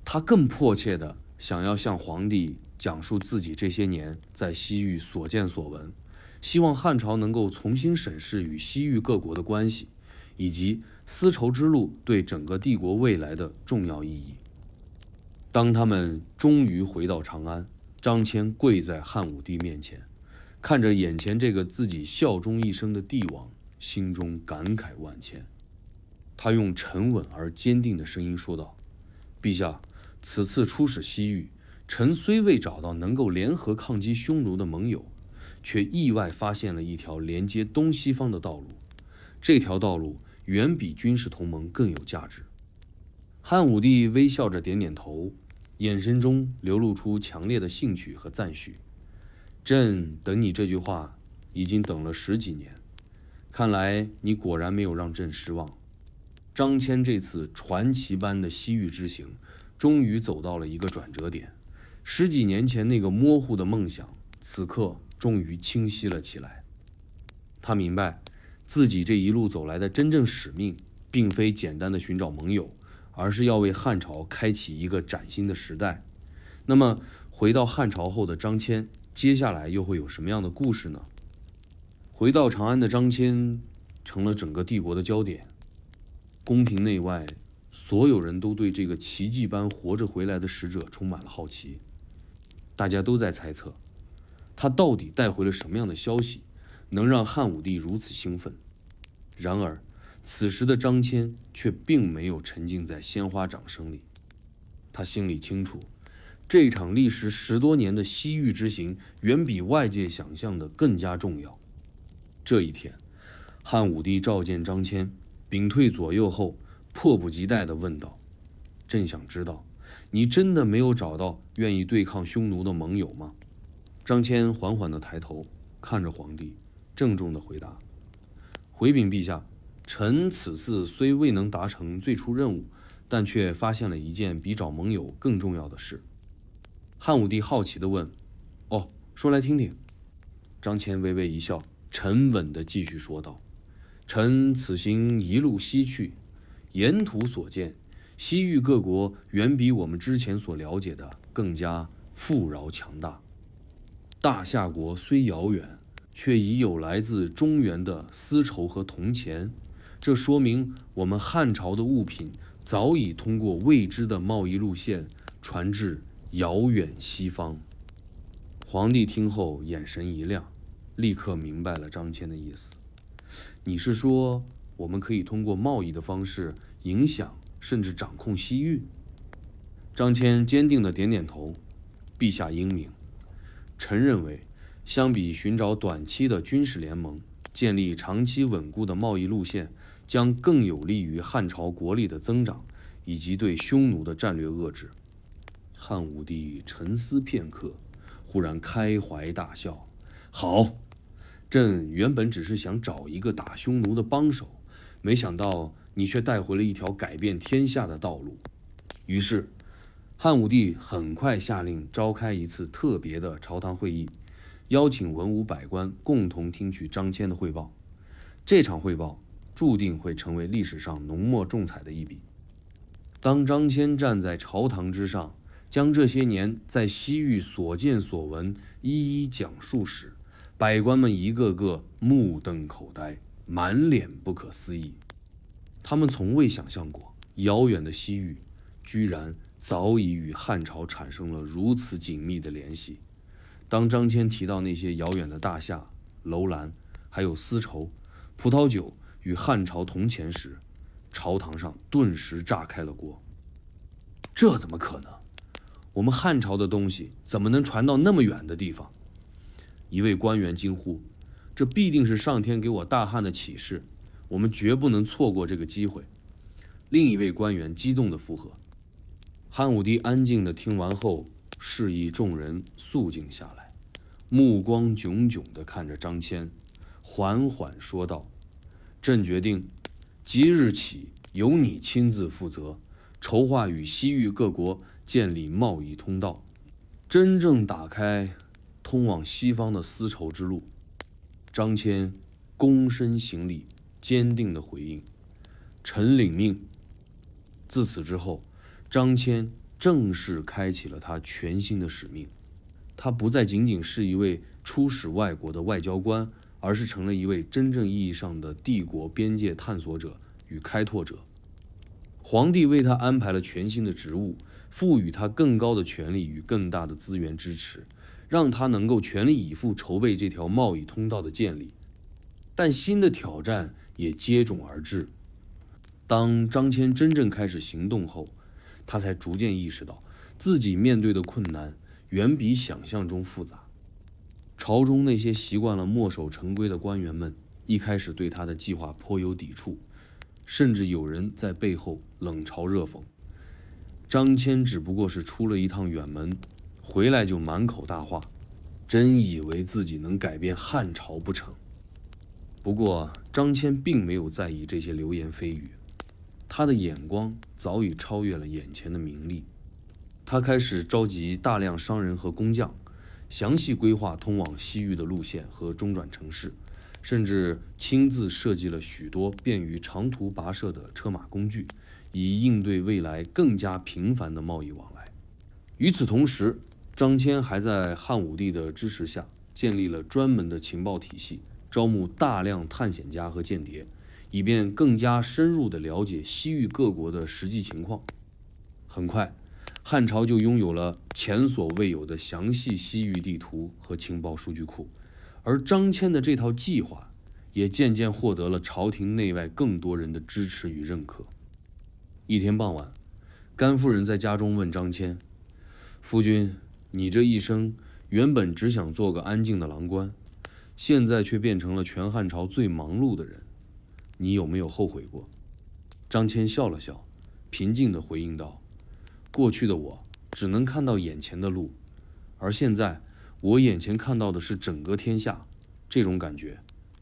他更迫切地想要向皇帝讲述自己这些年在西域所见所闻，希望汉朝能够重新审视与西域各国的关系，以及丝绸之路对整个帝国未来的重要意义。当他们终于回到长安，张骞跪在汉武帝面前，看着眼前这个自己效忠一生的帝王，心中感慨万千。他用沉稳而坚定的声音说道：“陛下，此次出使西域，臣虽未找到能够联合抗击匈奴的盟友，却意外发现了一条连接东西方的道路。这条道路远比军事同盟更有价值。”汉武帝微笑着点点头，眼神中流露出强烈的兴趣和赞许。朕等你这句话已经等了10几年，看来你果然没有让朕失望。张骞这次传奇般的西域之行，终于走到了一个转折点。10几年前那个模糊的梦想，此刻终于清晰了起来。他明白，自己这一路走来的真正使命，并非简单的寻找盟友，而是要为汉朝开启一个崭新的时代。那么，回到汉朝后的张骞，接下来又会有什么样的故事呢？回到长安的张骞，成了整个帝国的焦点。宫廷内外，所有人都对这个奇迹般活着回来的使者充满了好奇。大家都在猜测，他到底带回了什么样的消息，能让汉武帝如此兴奋？然而，此时的张骞却并没有沉浸在鲜花掌声里。他心里清楚，这场历时10多年的西域之行，远比外界想象的更加重要。这一天，汉武帝召见张骞，屏退左右后，迫不及待地问道：“朕想知道，你真的没有找到愿意对抗匈奴的盟友吗？”张骞缓缓地抬头，看着皇帝，郑重地回答：“回禀陛下，臣此次虽未能达成最初任务，但却发现了一件比找盟友更重要的事。”汉武帝好奇地问：“哦，说来听听。”张骞微微一笑，沉稳地继续说道：“臣此行一路西去，沿途所见，西域各国远比我们之前所了解的更加富饶强大。大夏国虽遥远，却已有来自中原的丝绸和铜钱，这说明我们汉朝的物品早已通过未知的贸易路线传至遥远西方。”皇帝听后眼神一亮，立刻明白了张骞的意思。你是说，我们可以通过贸易的方式影响甚至掌控西域？张骞坚定地点点头。陛下英明，臣认为，相比寻找短期的军事联盟，建立长期稳固的贸易路线，将更有利于汉朝国力的增长，以及对匈奴的战略遏制。汉武帝沉思片刻，忽然开怀大笑：“好！朕原本只是想找一个打匈奴的帮手，没想到你却带回了一条改变天下的道路。”于是，汉武帝很快下令召开一次特别的朝堂会议，邀请文武百官共同听取张骞的汇报。这场汇报注定会成为历史上浓墨重彩的一笔。当张骞站在朝堂之上，将这些年在西域所见所闻一一讲述时，百官们一个个目瞪口呆，满脸不可思议。他们从未想象过，遥远的西域居然早已与汉朝产生了如此紧密的联系。当张骞提到那些遥远的大夏、楼兰，还有丝绸、葡萄酒与汉朝铜钱时，朝堂上顿时炸开了锅。这怎么可能？我们汉朝的东西怎么能传到那么远的地方？一位官员惊呼：“这必定是上天给我大汉的启示，我们绝不能错过这个机会。”另一位官员激动地附和。汉武帝安静地听完后，示意众人肃静下来，目光炯炯地看着张骞，缓缓说道：“朕决定，即日起由你亲自负责，筹划与西域各国建立贸易通道，真正打开通往西方的丝绸之路。”张骞躬身行礼，坚定地回应：“臣领命。”自此之后，张骞正式开启了他全新的使命。他不再仅仅是一位出使外国的外交官，而是成了一位真正意义上的帝国边界探索者与开拓者。皇帝为他安排了全新的职务，赋予他更高的权力与更大的资源支持，让他能够全力以赴筹备这条贸易通道的建立。但新的挑战也接踵而至。当张骞真正开始行动后，他才逐渐意识到自己面对的困难远比想象中复杂。朝中那些习惯了墨守成规的官员们一开始对他的计划颇有抵触，甚至有人在背后冷嘲热讽。张骞只不过是出了一趟远门，回来就满口大话，真以为自己能改变汉朝不成？不过张骞并没有在意这些流言蜚语，他的眼光早已超越了眼前的名利。他开始召集大量商人和工匠，详细规划通往西域的路线和中转城市，甚至亲自设计了许多便于长途跋涉的车马工具，以应对未来更加频繁的贸易往来。与此同时，张骞还在汉武帝的支持下建立了专门的情报体系，招募大量探险家和间谍，以便更加深入地了解西域各国的实际情况。很快，汉朝就拥有了前所未有的详细西域地图和情报数据库，而张骞的这套计划也渐渐获得了朝廷内外更多人的支持与认可。一天傍晚，甘夫人在家中问张骞：“夫君，你这一生原本只想做个安静的郎官，现在却变成了全汉朝最忙碌的人，你有没有后悔过？”张骞笑了笑，平静地回应道：“过去的我只能看到眼前的路，而现在我眼前看到的是整个天下，这种感觉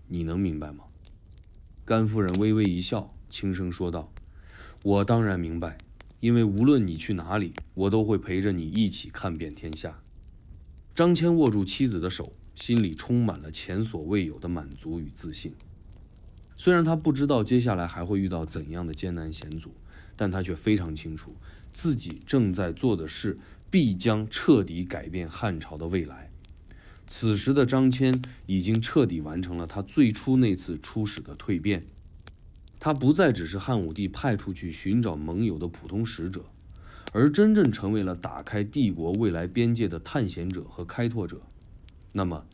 你能明白吗？”甘夫人微微一笑，轻声说道：“我当然明白，因为无论你去哪里，我都会陪着你一起看遍天下。”张骞握住妻子的手，心里充满了前所未有的满足与自信。虽然他不知道接下来还会遇到怎样的艰难险阻，但他却非常清楚，自己正在做的事必将彻底改变汉朝的未来。此时的张骞已经彻底完成了他最初那次出使的蜕变，他不再只是汉武帝派出去寻找盟友的普通使者，而真正成为了打开帝国未来边界的探险者和开拓者。那么，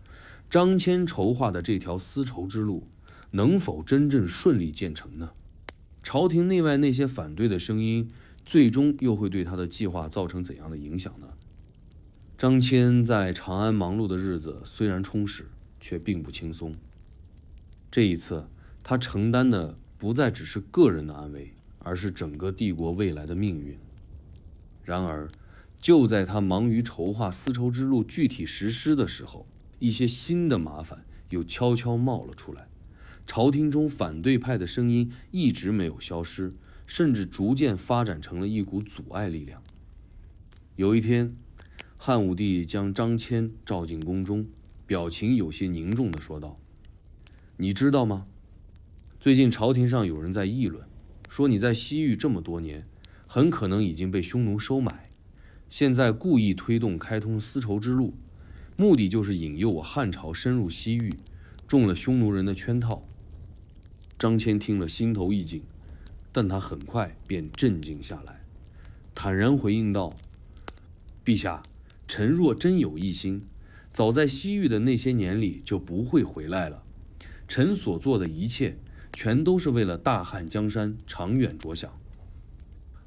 张骞筹划的这条丝绸之路能否真正顺利建成呢？朝廷内外那些反对的声音，最终又会对他的计划造成怎样的影响呢？张骞在长安忙碌的日子虽然充实，却并不轻松。这一次，他承担的不再只是个人的安危，而是整个帝国未来的命运。然而，就在他忙于筹划丝绸之路具体实施的时候，一些新的麻烦又悄悄冒了出来。朝廷中反对派的声音一直没有消失，甚至逐渐发展成了一股阻碍力量。有一天，汉武帝将张骞召进宫中，表情有些凝重地说道：“你知道吗？最近朝廷上有人在议论，说你在西域这么多年，很可能已经被匈奴收买，现在故意推动开通丝绸之路，目的就是引诱我汉朝深入西域，中了匈奴人的圈套。”张骞听了心头一紧，但他很快便镇静下来，坦然回应道：“陛下，臣若真有异心，早在西域的那些年里就不会回来了。臣所做的一切，全都是为了大汉江山长远着想。”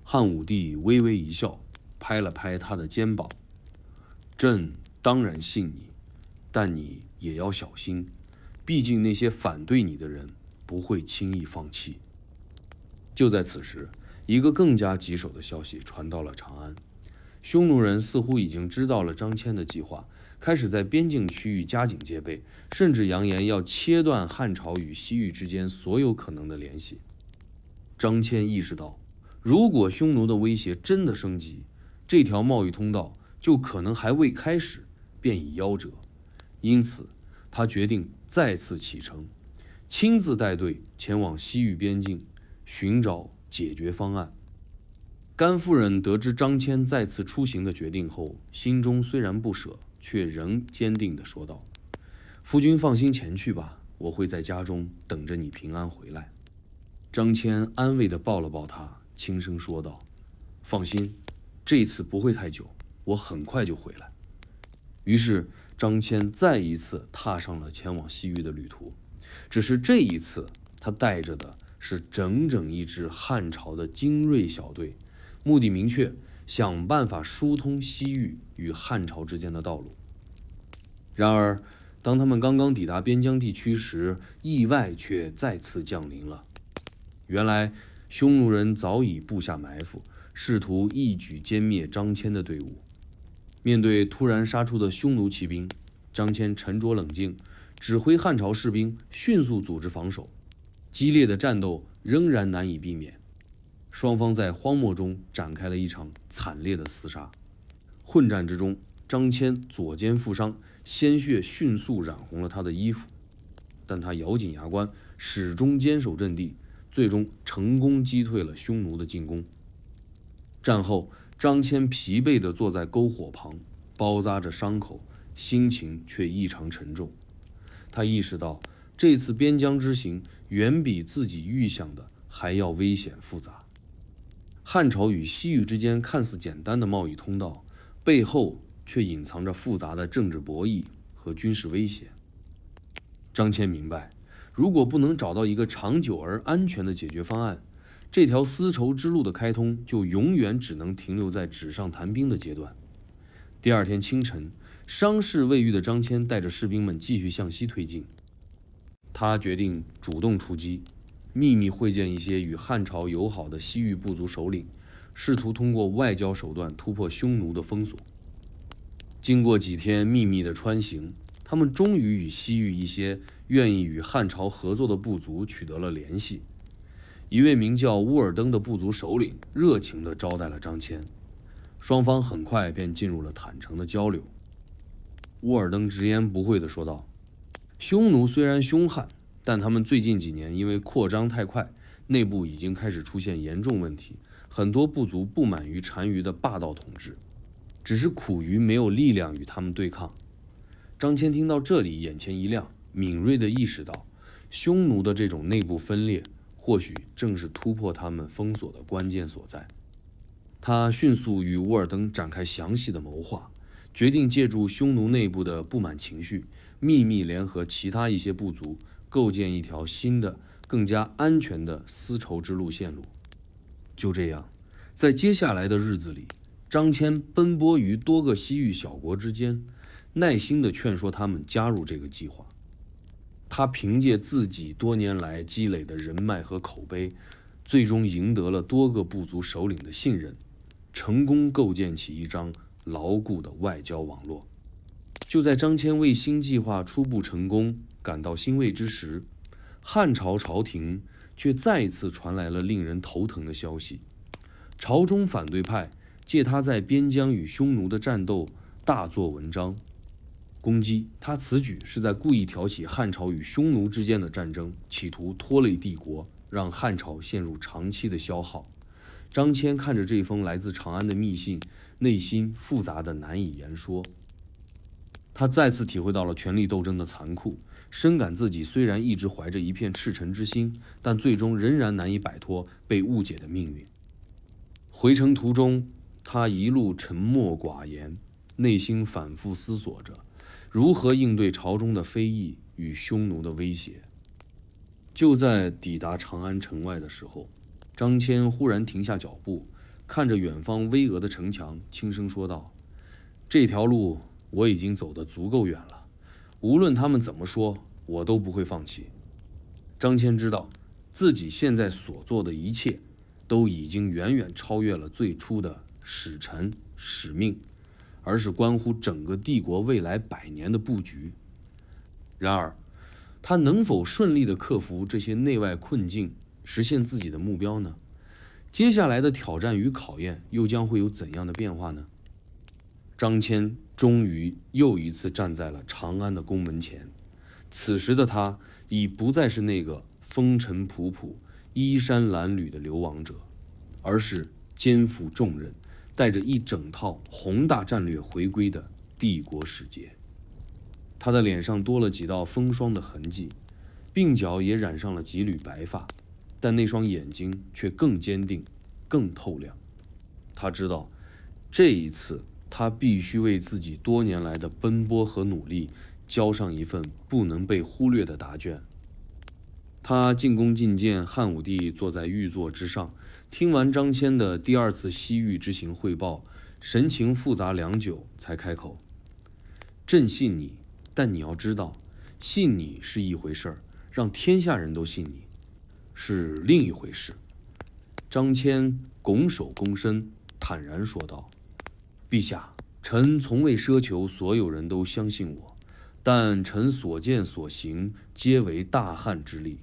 汉武帝微微一笑，拍了拍他的肩膀：“朕当然信你，但你也要小心，毕竟那些反对你的人不会轻易放弃。”就在此时，一个更加棘手的消息传到了长安。匈奴人似乎已经知道了张骞的计划，开始在边境区域加紧戒备，甚至扬言要切断汉朝与西域之间所有可能的联系。张骞意识到，如果匈奴的威胁真的升级，这条贸易通道就可能还未开始便已夭折。因此，他决定再次启程，亲自带队前往西域边境，寻找解决方案。甘夫人得知张骞再次出行的决定后，心中虽然不舍，却仍坚定地说道：“夫君放心前去吧，我会在家中等着你平安回来。张骞安慰地抱了抱他，轻声说道：放心，这一次不会太久，我很快就回来。于是张骞再一次踏上了前往西域的旅途，只是这一次他带着的是整整一支汉朝的精锐小队，目的明确，想办法疏通西域与汉朝之间的道路。然而当他们刚刚抵达边疆地区时，意外却再次降临了。原来匈奴人早已布下埋伏，试图一举歼灭张骞的队伍。面对突然杀出的匈奴骑兵，张骞沉着冷静，指挥汉朝士兵迅速组织防守。激烈的战斗仍然难以避免，双方在荒漠中展开了一场惨烈的厮杀。混战之中，张骞左肩负伤，鲜血迅速染红了他的衣服，但他咬紧牙关，始终坚守阵地，最终成功击退了匈奴的进攻。战后，张骞疲惫地坐在篝火旁，包扎着伤口，心情却异常沉重。他意识到，这次边疆之行远比自己预想的还要危险复杂。汉朝与西域之间看似简单的贸易通道，背后却隐藏着复杂的政治博弈和军事威胁。张骞明白，如果不能找到一个长久而安全的解决方案，这条丝绸之路的开通就永远只能停留在纸上谈兵的阶段。第二天清晨，伤势未愈的张骞带着士兵们继续向西推进。他决定主动出击，秘密会见一些与汉朝友好的西域部族首领，试图通过外交手段突破匈奴的封锁。经过几天秘密的穿行，他们终于与西域一些愿意与汉朝合作的部族取得了联系。一位名叫乌尔登的部族首领热情地招待了张骞，双方很快便进入了坦诚的交流。乌尔登直言不讳地说道：匈奴虽然凶悍，但他们最近几年因为扩张太快，内部已经开始出现严重问题，很多部族不满于单于的霸道统治，只是苦于没有力量与他们对抗。张骞听到这里，眼前一亮，敏锐地意识到，匈奴的这种内部分裂或许正是突破他们封锁的关键所在。他迅速与乌尔登展开详细的谋划，决定借助匈奴内部的不满情绪，秘密联合其他一些部族，构建一条新的、更加安全的丝绸之路线路。就这样，在接下来的日子里，张骞奔波于多个西域小国之间，耐心地劝说他们加入这个计划。他凭借自己多年来积累的人脉和口碑，最终赢得了多个部族首领的信任，成功构建起一张牢固的外交网络。就在张骞为新计划初步成功感到欣慰之时，汉朝朝廷却再一次传来了令人头疼的消息。朝中反对派借他在边疆与匈奴的战斗大做文章，攻击他此举是在故意挑起汉朝与匈奴之间的战争，企图拖累帝国，让汉朝陷入长期的消耗。张骞看着这封来自长安的密信，内心复杂的难以言说。他再次体会到了权力斗争的残酷，深感自己虽然一直怀着一片赤诚之心，但最终仍然难以摆脱被误解的命运。回程途中，他一路沉默寡言，内心反复思索着如何应对朝中的非议与匈奴的威胁。就在抵达长安城外的时候，张骞忽然停下脚步，看着远方巍峨的城墙，轻声说道：这条路我已经走得足够远了，无论他们怎么说，我都不会放弃。张骞知道自己现在所做的一切都已经远远超越了最初的使臣使命，而是关乎整个帝国未来100年的布局。然而他能否顺利地克服这些内外困境，实现自己的目标呢？接下来的挑战与考验又将会有怎样的变化呢？张骞终于又一次站在了长安的宫门前，此时的他已不再是那个风尘仆仆、衣衫褴褛的流亡者，而是肩负重任，带着一整套宏大战略回归的帝国使节。他的脸上多了几道风霜的痕迹，鬓角也染上了几缕白发，但那双眼睛却更坚定，更透亮。他知道，这一次他必须为自己多年来的奔波和努力交上一份不能被忽略的答卷。他进宫觐见汉武帝，坐在御座之上，听完张骞的第2次西域之行汇报，神情复杂良久，才开口：“朕信你，但你要知道，信你是一回事儿，让天下人都信你是另一回事。”张骞拱手躬身，坦然说道：“陛下，臣从未奢求所有人都相信我，但臣所见所行皆为大汉之力。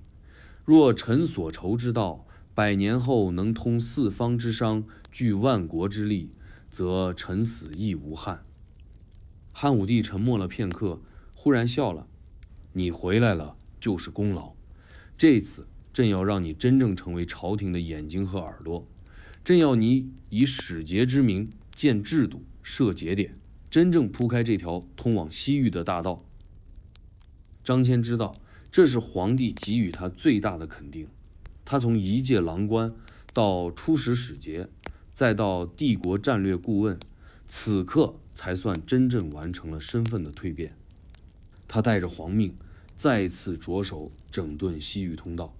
若臣所筹之道100年后能通4方之商，聚万国之力，则臣死亦无憾。”汉武帝沉默了片刻，忽然笑了：“你回来了就是功劳。这次朕要让你真正成为朝廷的眼睛和耳朵，朕要你以使节之名建制度、设节点，真正铺开这条通往西域的大道。”张骞知道，这是皇帝给予他最大的肯定。他从一介郎官到出使使节，再到帝国战略顾问，此刻才算真正完成了身份的蜕变。他带着皇命，再次着手整顿西域通道。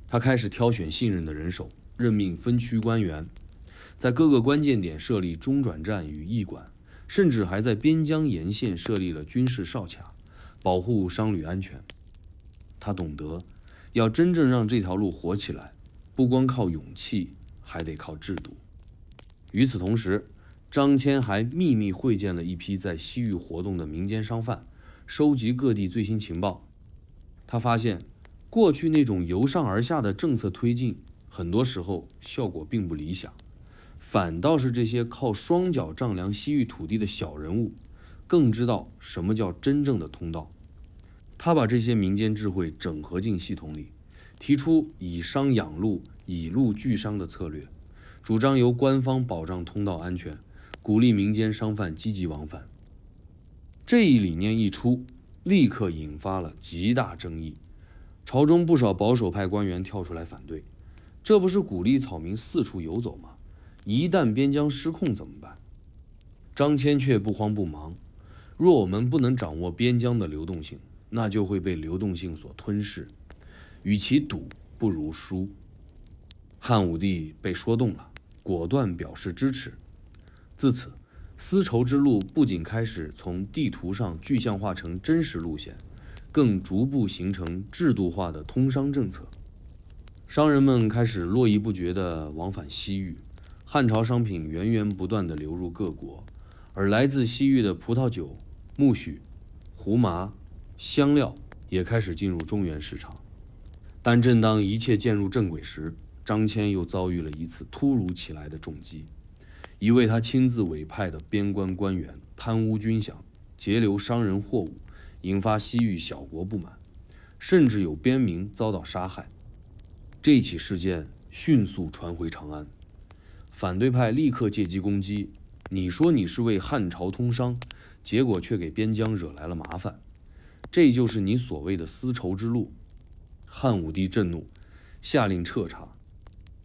他开始挑选信任的人手，任命分区官员，在各个关键点设立中转站与驿馆，甚至还在边疆沿线设立了军事哨卡，保护商旅安全。他懂得，要真正让这条路活起来，不光靠勇气，还得靠制度。与此同时，张骞还秘密会见了一批在西域活动的民间商贩，收集各地最新情报。他发现，过去那种由上而下的政策推进，很多时候效果并不理想，反倒是这些靠双脚丈量西域土地的小人物，更知道什么叫真正的通道。他把这些民间智慧整合进系统里，提出以商养路、以路聚商的策略，主张由官方保障通道安全，鼓励民间商贩积极往返。这一理念一出，立刻引发了极大争议。朝中不少保守派官员跳出来反对，这不是鼓励草民四处游走吗？一旦边疆失控怎么办？张骞却不慌不忙，若我们不能掌握边疆的流动性，那就会被流动性所吞噬。与其赌，不如输。汉武帝被说动了，果断表示支持。自此，丝绸之路不仅开始从地图上具象化成真实路线，更逐步形成制度化的通商政策。商人们开始络绎不绝地往返西域，汉朝商品源源不断地流入各国，而来自西域的葡萄酒、苜蓿、胡麻、香料也开始进入中原市场。但正当一切渐入正轨时，张骞又遭遇了一次突如其来的重击。一位他亲自委派的边关官员贪污军饷，截留商人货物，引发西域小国不满，甚至有边民遭到杀害。这起事件迅速传回长安，反对派立刻借机攻击，你说你是为汉朝通商，结果却给边疆惹来了麻烦，这就是你所谓的丝绸之路。汉武帝震怒，下令彻查。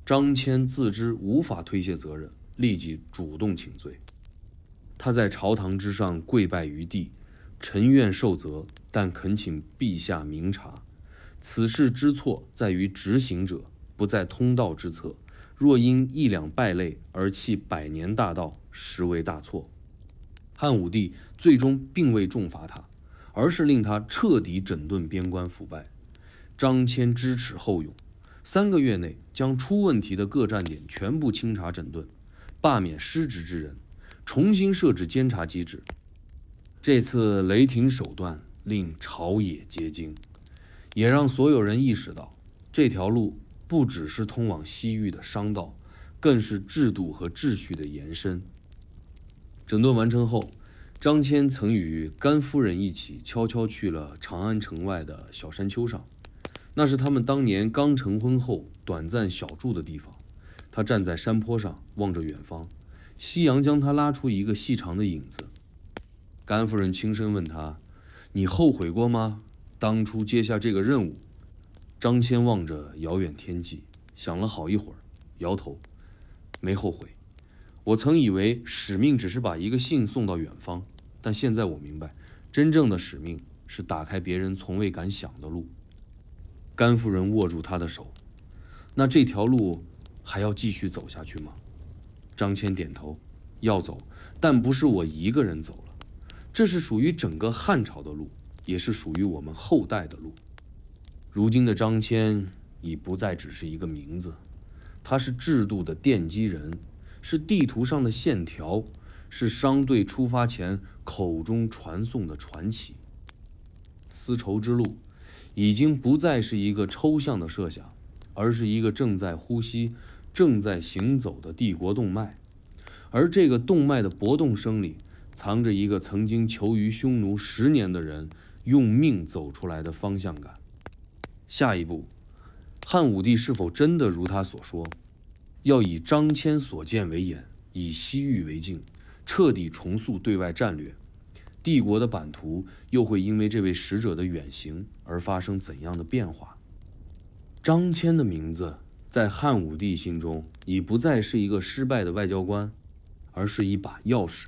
张骞自知无法推卸责任，立即主动请罪。他在朝堂之上跪拜于地，臣愿受责，但恳请陛下明察。此事之错在于执行者，不在通道之策。若因1两败类而弃100年大道，实为大错。汉武帝最终并未重罚他，而是令他彻底整顿边关腐败。张骞知耻后勇，3个月内将出问题的各站点全部清查整顿，罢免失职之人，重新设置监察机制。这次雷霆手段令朝野皆惊，也让所有人意识到，这条路不只是通往西域的商道，更是制度和秩序的延伸。整顿完成后，张骞曾与甘夫人一起悄悄去了长安城外的小山丘上，那是他们当年刚成婚后短暂小住的地方。他站在山坡上望着远方，夕阳将他拉出一个细长的影子。甘夫人轻声问他：你后悔过吗？当初接下这个任务？张骞望着遥远天际，想了好一会儿，摇头，没后悔。我曾以为使命只是把一个信送到远方，但现在我明白，真正的使命是打开别人从未敢想的路。甘夫人握住他的手，那这条路还要继续走下去吗？张骞点头，要走，但不是我一个人走了，这是属于整个汉朝的路，也是属于我们后代的路。如今的张骞已不再只是一个名字，他是制度的奠基人，是地图上的线条，是商队出发前口中传颂的传奇。丝绸之路已经不再是一个抽象的设想，而是一个正在呼吸、正在行走的帝国动脉。而这个动脉的搏动声里，藏着一个曾经囚于匈奴10年的人用命走出来的方向感。下一步，汉武帝是否真的如他所说，要以张骞所见为眼，以西域为镜，彻底重塑对外战略？帝国的版图又会因为这位使者的远行而发生怎样的变化？张骞的名字在汉武帝心中已不再是一个失败的外交官，而是一把钥匙，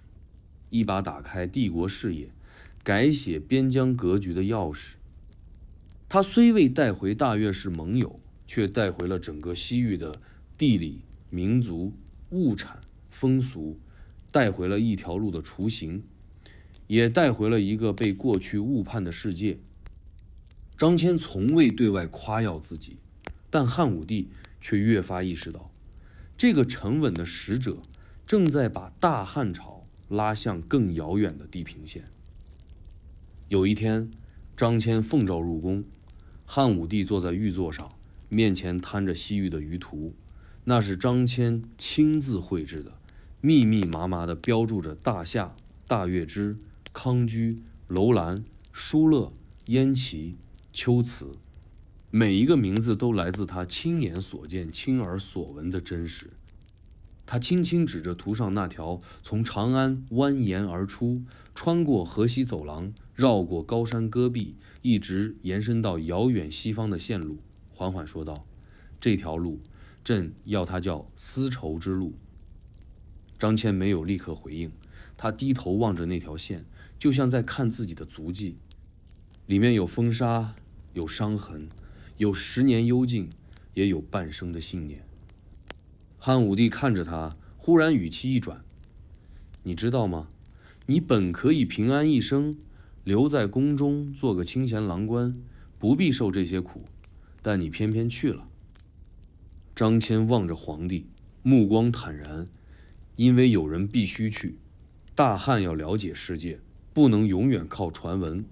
一把打开帝国视野、改写边疆格局的钥匙。他虽未带回大越氏盟友，却带回了整个西域的地理、民族、物产、风俗，带回了一条路的雏形，也带回了一个被过去误判的世界。张骞从未对外夸耀自己，但汉武帝却越发意识到，这个沉稳的使者正在把大汉朝拉向更遥远的地平线。有一天，张骞奉诏入宫，汉武帝坐在御座上，面前摊着西域的舆图，那是张骞亲自绘制的，密密麻麻地标注着大夏、大月支、康居、楼兰、疏勒、燕齐、龟兹，每一个名字都来自他亲眼所见、亲耳所闻的真实。他轻轻指着图上那条从长安蜿蜒而出，穿过河西走廊，绕过高山戈壁，一直延伸到遥远西方的线路，缓缓说道：“这条路，朕要它叫丝绸之路。”张骞没有立刻回应，他低头望着那条线，就像在看自己的足迹，里面有风沙，有伤痕，有10年幽静，也有半生的信念。汉武帝看着他，忽然语气一转：“你知道吗？你本可以平安一生，留在宫中做个清闲郎官，不必受这些苦，但你偏偏去了。”张骞望着皇帝，目光坦然，因为有人必须去。大汉要了解世界，不能永远靠传闻，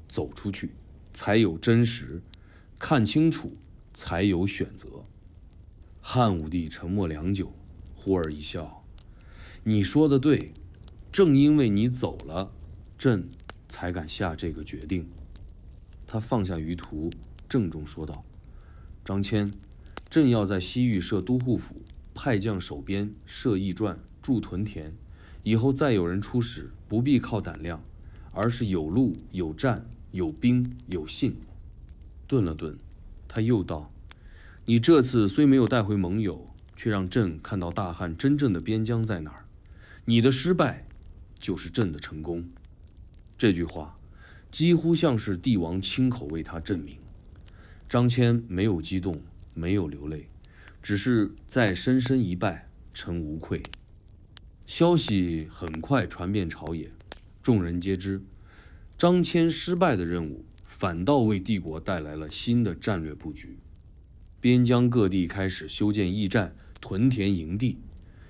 走出去才有真实，看清楚才有选择。汉武帝沉默良久，忽而一笑：“你说的对，正因为你走了，朕才敢下这个决定。”他放下舆图，郑重说道：“张骞，朕要在西域设都护府，派将守边，设驿传，筑屯田。以后再有人出使，不必靠胆量，而是有路、有战、有兵、有信。”顿了顿，他又道：“你这次虽没有带回盟友，却让朕看到大汉真正的边疆在哪儿。你的失败，就是朕的成功。”这句话几乎像是帝王亲口为他证明。张骞没有激动，没有流泪，只是再深深一拜，臣无愧。消息很快传遍朝野，众人皆知，张骞失败的任务反倒为帝国带来了新的战略布局。边疆各地开始修建驿站、屯田营地，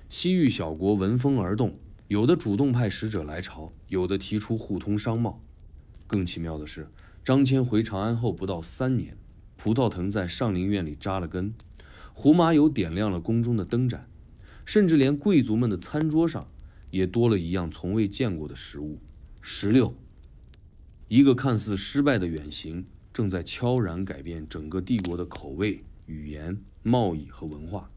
西域小国闻风而动，有的主动派使者来朝，有的提出互通商贸。更奇妙的是，张骞回长安后不到3年，葡萄藤在上林苑里扎了根，胡麻油点亮了宫中的灯盏，甚至连贵族们的餐桌上也多了一样从未见过的食物——石榴。一个看似失败的远行，正在悄然改变整个帝国的口味、语言、贸易和文化。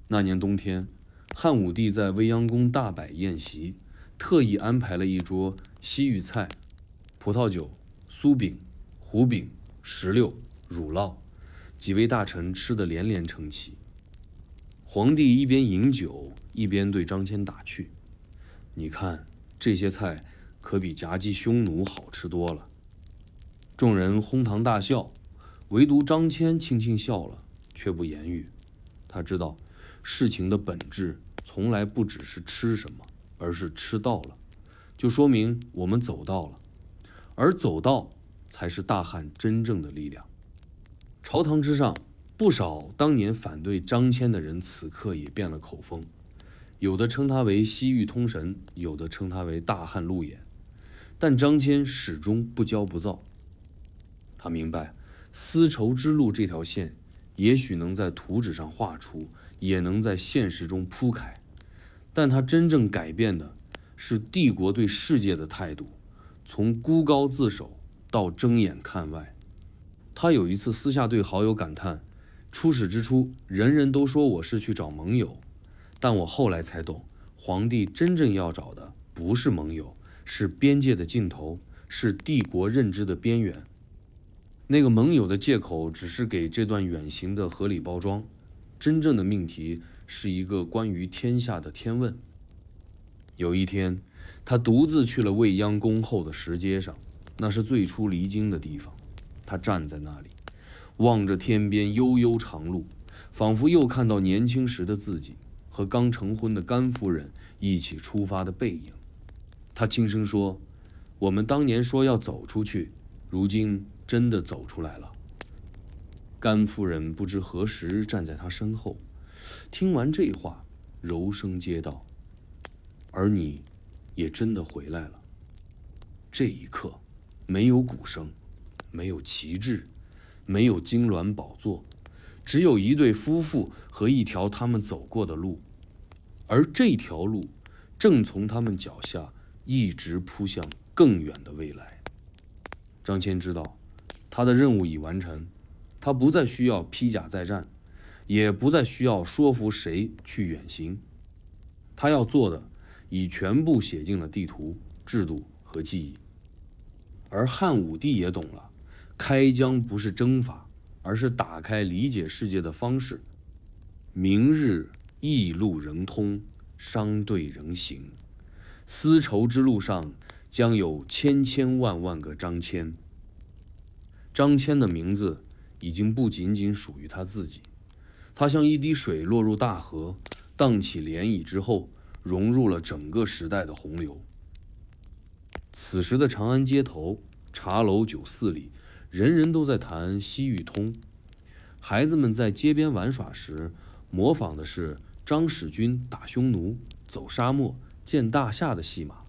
那年冬天，汉武帝在未央宫大摆宴席，特意安排了一桌西域菜，葡萄酒、酥饼、糊饼、石榴、乳酪，几位大臣吃得连连称奇。皇帝一边饮酒，一边对张骞打趣：“你看这些菜可比夹击匈奴好吃多了。”众人哄堂大笑，唯独张骞轻轻笑了，却不言语。他知道事情的本质从来不只是吃什么，而是吃到了，就说明我们走到了，而走到才是大汉真正的力量。朝堂之上，不少当年反对张骞的人此刻也变了口风，有的称他为西域通神，有的称他为大汉路演。但张骞始终不骄不躁。他明白丝绸之路这条线也许能在图纸上画出，也能在现实中铺开，但他真正改变的是帝国对世界的态度，从孤高自守到睁眼看外。他有一次私下对好友感叹：出使之初，人人都说我是去找盟友，但我后来才懂，皇帝真正要找的不是盟友，是边界的尽头，是帝国认知的边缘。那个盟友的借口只是给这段远行的合理包装，真正的命题是一个关于天下的天问。有一天，他独自去了未央宫后的石阶上，那是最初离京的地方。他站在那里，望着天边悠悠长路，仿佛又看到年轻时的自己和刚成婚的甘夫人一起出发的背影。他轻声说：“我们当年说要走出去，如今真的走出来了。”甘夫人不知何时站在他身后，听完这话，柔声接道：“而你也真的回来了。”这一刻，没有鼓声，没有旗帜，没有金銮宝座，只有一对夫妇和一条他们走过的路，而这条路正从他们脚下一直扑向更远的未来。张骞知道，他的任务已完成，他不再需要披甲再战，也不再需要说服谁去远行。他要做的已全部写进了地图、制度和记忆。而汉武帝也懂了，开疆不是征伐，而是打开理解世界的方式。明日驿路仍通，商队仍行，丝绸之路上将有千千万万个张骞。张骞的名字已经不仅仅属于他自己，他像一滴水落入大河，荡起涟漪之后，融入了整个时代的洪流。此时的长安街头，茶楼酒肆里，人人都在谈西域通。孩子们在街边玩耍时，模仿的是张使君打匈奴、走沙漠、见大夏的戏码。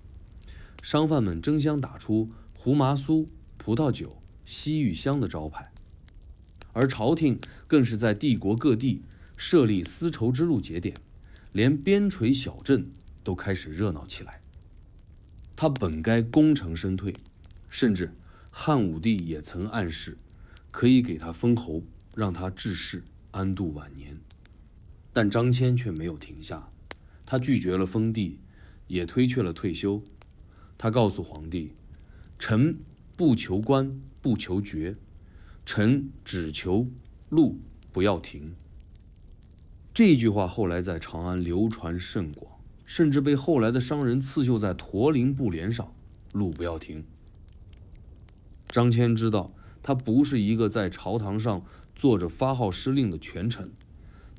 商贩们争相打出胡麻酥、葡萄酒、西域香的招牌，而朝廷更是在帝国各地设立丝绸之路节点，连边陲小镇都开始热闹起来。他本该功成身退，甚至汉武帝也曾暗示可以给他封侯，让他治世安度晚年。但张骞却没有停下，他拒绝了封地，也推却了退休。他告诉皇帝，臣不求官，不求爵，臣只求路不要停。这句话后来在长安流传甚广，甚至被后来的商人刺绣在驼铃布帘上，路不要停。张骞知道，他不是一个在朝堂上坐着发号施令的权臣，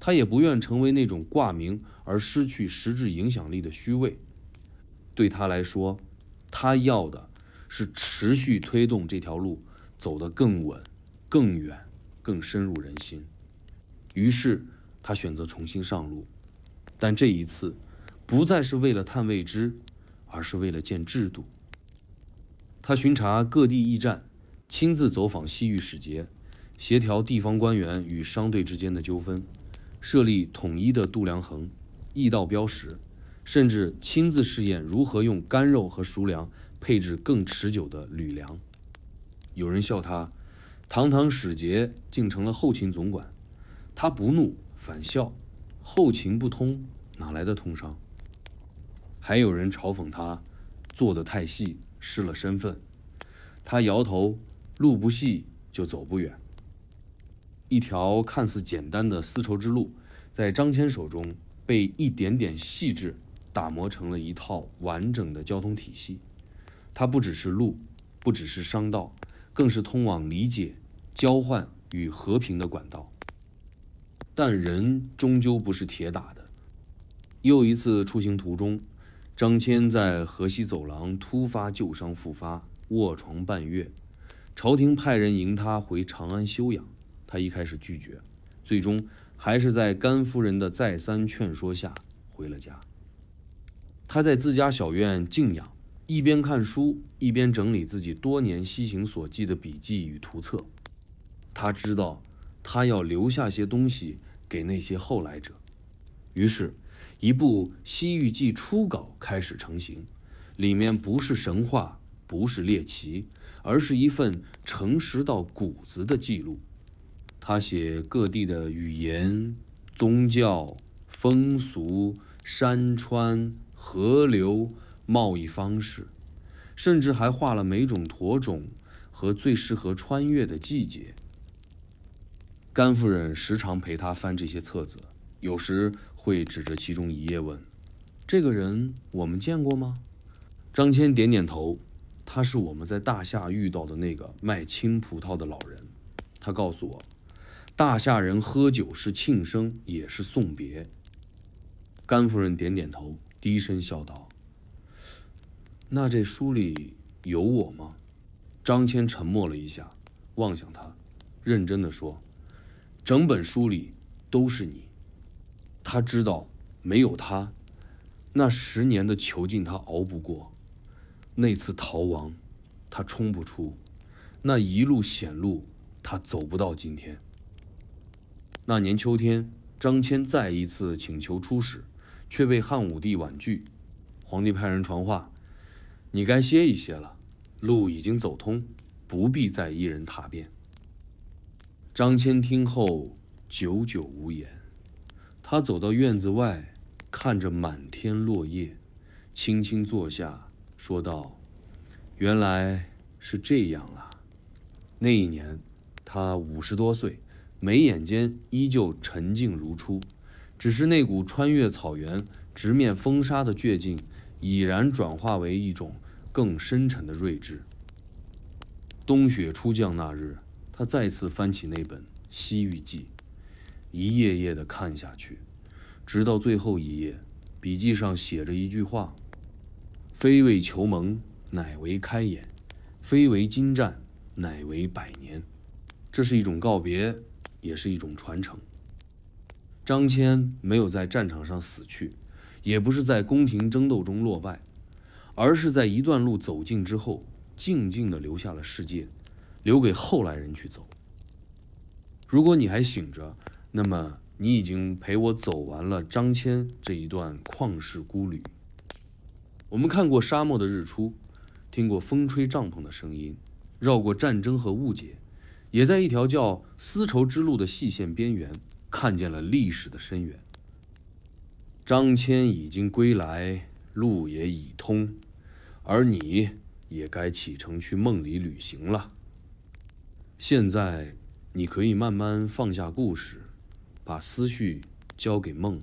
他也不愿成为那种挂名而失去实质影响力的虚位。对他来说，他要的是持续推动这条路走得更稳、更远、更深入人心。于是他选择重新上路，但这一次不再是为了探未知，而是为了建制度。他巡查各地驿站，亲自走访西域使节，协调地方官员与商队之间的纠纷，设立统一的度量衡、驿道标识，甚至亲自试验如何用干肉和熟粮配置更持久的旅粮。有人笑他，堂堂使节竟成了后勤总管。他不怒反笑，后勤不通，哪来的通商？还有人嘲讽他做得太细，失了身份。他摇头，路不细就走不远。一条看似简单的丝绸之路，在张骞手中被一点点细致打磨成了一套完整的交通体系。它不只是路，不只是商道，更是通往理解、交换与和平的管道。但人终究不是铁打的。又一次出行途中，张骞在河西走廊突发旧伤复发，卧床半月。朝廷派人迎他回长安休养，他一开始拒绝，最终还是在甘夫人的再三劝说下回了家。他在自家小院静养，一边看书，一边整理自己多年西行所记的笔记与图册。他知道，他要留下些东西给那些后来者。于是，一部《西域记》初稿开始成型，里面不是神话，不是猎奇，而是一份诚实到骨子的记录。他写各地的语言、宗教、风俗、山川、河流、贸易方式，甚至还画了每种驼种和最适合穿越的季节。甘夫人时常陪他翻这些册子，有时会指着其中一页问：“这个人我们见过吗？”张骞点点头，他是我们在大夏遇到的那个卖青葡萄的老人。他告诉我，大夏人喝酒是庆生，也是送别。甘夫人点点头，低声笑道：“那这书里有我吗？”张骞沉默了一下，望向他，认真地说：“整本书里都是你。”他知道，没有他，那10年的囚禁他熬不过，那次逃亡他冲不出，那一路险路他走不到今天。那年秋天，张骞再一次请求出使，却被汉武帝婉拒。皇帝派人传话：“你该歇一歇了，路已经走通，不必再一人踏遍。”张骞听后久久无言。他走到院子外，看着满天落叶，轻轻坐下，说道：“原来是这样啊。”那一年，他50多岁，眉眼间依旧沉静如初，只是那股穿越草原、直面风沙的倔劲，已然转化为一种更深沉的睿智。冬雪初降那日，他再次翻起那本《西域记》，一页页地看下去，直到最后一页，笔记上写着一句话：“非为求盟，乃为开眼；非为金战，乃为百年。”这是一种告别，也是一种传承。张骞没有在战场上死去，也不是在宫廷争斗中落败，而是在一段路走尽之后，静静地留下了世界，留给后来人去走。如果你还醒着，那么你已经陪我走完了张骞这一段旷世孤旅。我们看过沙漠的日出，听过风吹帐篷的声音，绕过战争和误解，也在一条叫丝绸之路的细线边缘，看见了历史的深远。张骞已经归来，路也已通，而你也该启程去梦里旅行了。现在你可以慢慢放下故事，把思绪交给梦。